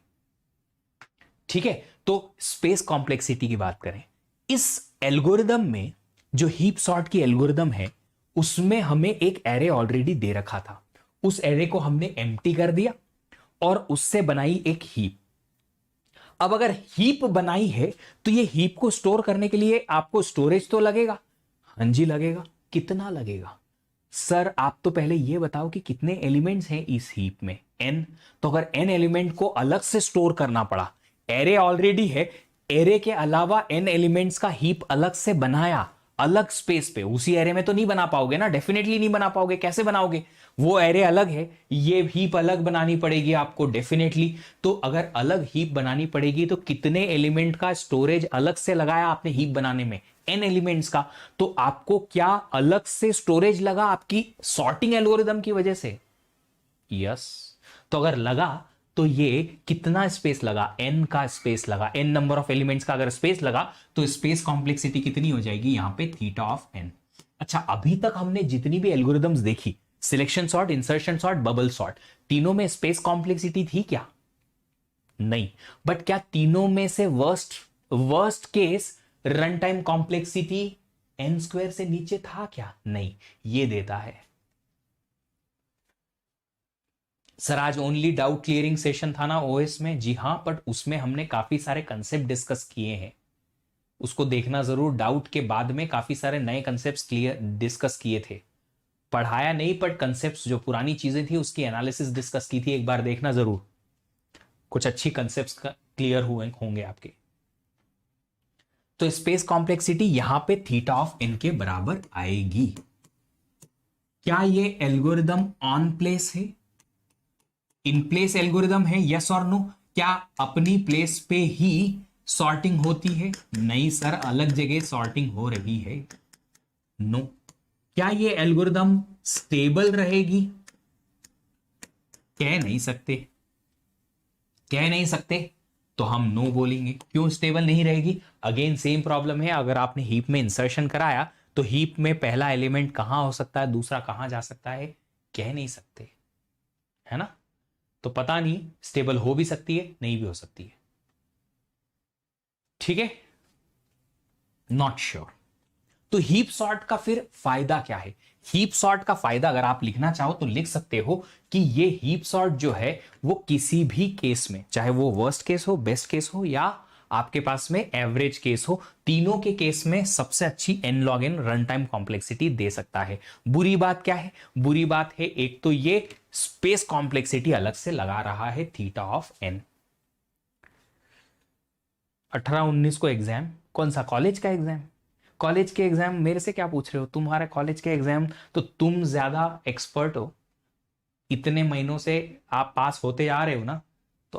ठीक है, तो स्पेस कॉम्प्लेक्सिटी की बात करें, इस एल्गोरिदम में जो हीप सॉर्ट की एल्गोरिदम है उसमें हमें एक एरे ऑलरेडी दे रखा था, उस एरे को हमने एम्प्टी कर दिया और उससे बनाई एक हीप। अब अगर हीप बनाई है तो ये हीप को स्टोर करने के लिए आपको स्टोरेज तो लगेगा। हाँ जी लगेगा। कितना लगेगा? सर आप तो पहले ये बताओ कि कितने एलिमेंट्स हैं इस हीप में, n। तो अगर n एलिमेंट को अलग से स्टोर करना पड़ा, एरे ऑलरेडी है, एरे के अलावा n एलिमेंट्स का हीप अलग से बनाया, अलग स्पेस पे, उसी एरे में तो नहीं बना पाओगे ना, डेफिनेटली नहीं बना पाओगे। कैसे बनाओगे? वो एरे अलग है, ये हीप अलग बनानी पड़ेगी आपको डेफिनेटली। तो अगर अलग हीप बनानी पड़ेगी तो कितने एलिमेंट का स्टोरेज अलग से लगाया आपने हीप बनाने में? n एलिमेंट्स का। तो आपको क्या अलग से स्टोरेज लगा आपकी सॉर्टिंग एल्गोरिदम की वजह से? यस। तो अगर लगा तो ये कितना स्पेस लगा? n का स्पेस लगा, n नंबर ऑफ एलिमेंट्स का अगर स्पेस लगा तो स्पेस कॉम्प्लेक्सिटी कितनी हो जाएगी यहां पे? Theta of n। अच्छा, अभी तक हमने जितनी भी एल्गोरिदम्स देखी, selection sort, insertion sort, bubble sort, तीनों में स्पेस कॉम्प्लेक्सिटी थी क्या? नहीं। बट क्या तीनों में से worst case run time complexity n² से नीचे था क्या? नहीं। ये देता है। सर आज ओनली डाउट क्लियरिंग सेशन था ना ओएस में? जी हां, बट उसमें हमने काफी सारे कंसेप्ट डिस्कस किए हैं, उसको देखना जरूर। डाउट के बाद में काफी सारे नए कंसेप्ट्स क्लियर डिस्कस किए थे, पढ़ाया नहीं, बट कंसेप्ट्स जो पुरानी चीजें थी उसकी एनालिसिस डिस्कस की थी, एक बार देखना जरूर। कुछ अच्छी कंसेप्ट्स क्लियर हुए होंगे आपके। तो स्पेस कॉम्प्लेक्सिटी यहां पे थीटा ऑफ n के बराबर आएगी। क्या ये एल्गोरिदम ऑन प्लेस है, इन प्लेस एल्गोरिदम है? यस और नो? क्या अपनी प्लेस पे ही सॉर्टिंग होती है? नहीं सर, अलग जगह सॉर्टिंग हो रही है। नो। क्या ये एल्गोरिदम स्टेबल रहेगी? कह नहीं सकते, कह नहीं सकते, तो हम नो बोलेंगे। क्यों स्टेबल नहीं रहेगी? अगेन सेम प्रॉब्लम है, अगर आपने हीप में इंसर्शन कराया तो हीप में पहला एलिमेंट कहां हो सकता है, दूसरा कहां जा सकता है? कह नहीं सकते, है ना? तो पता नहीं, स्टेबल हो भी सकती है, नहीं भी हो सकती है। ठीक है, नॉट श्योर। तो हीप सॉर्ट का फिर फायदा क्या है? हीप सॉर्ट का फायदा अगर आप लिखना चाहो तो लिख सकते हो कि ये हीप सॉर्ट जो है वो किसी भी केस में, चाहे वो वर्स्ट केस हो, बेस्ट केस हो, या आपके पास में एवरेज केस हो, तीनों के केस में सबसे अच्छी n log n run time complexity दे सकता है। बुरी बात क्या है? बुरी बात है एक तो ये स्पेस कॉम्प्लेक्सिटी अलग से लगा रहा है, थीटा ऑफ n। 18-19 को एग्जाम, कौन सा? कॉलेज का एग्जाम। कॉलेज के एग्जाम मेरे से क्या पूछ रहे हो? तुम्हारे कॉलेज के एग्जाम तो तुम ज्यादा एक्सपर्ट हो, इतने महीनों से आप पास होते आ रहे हो ना,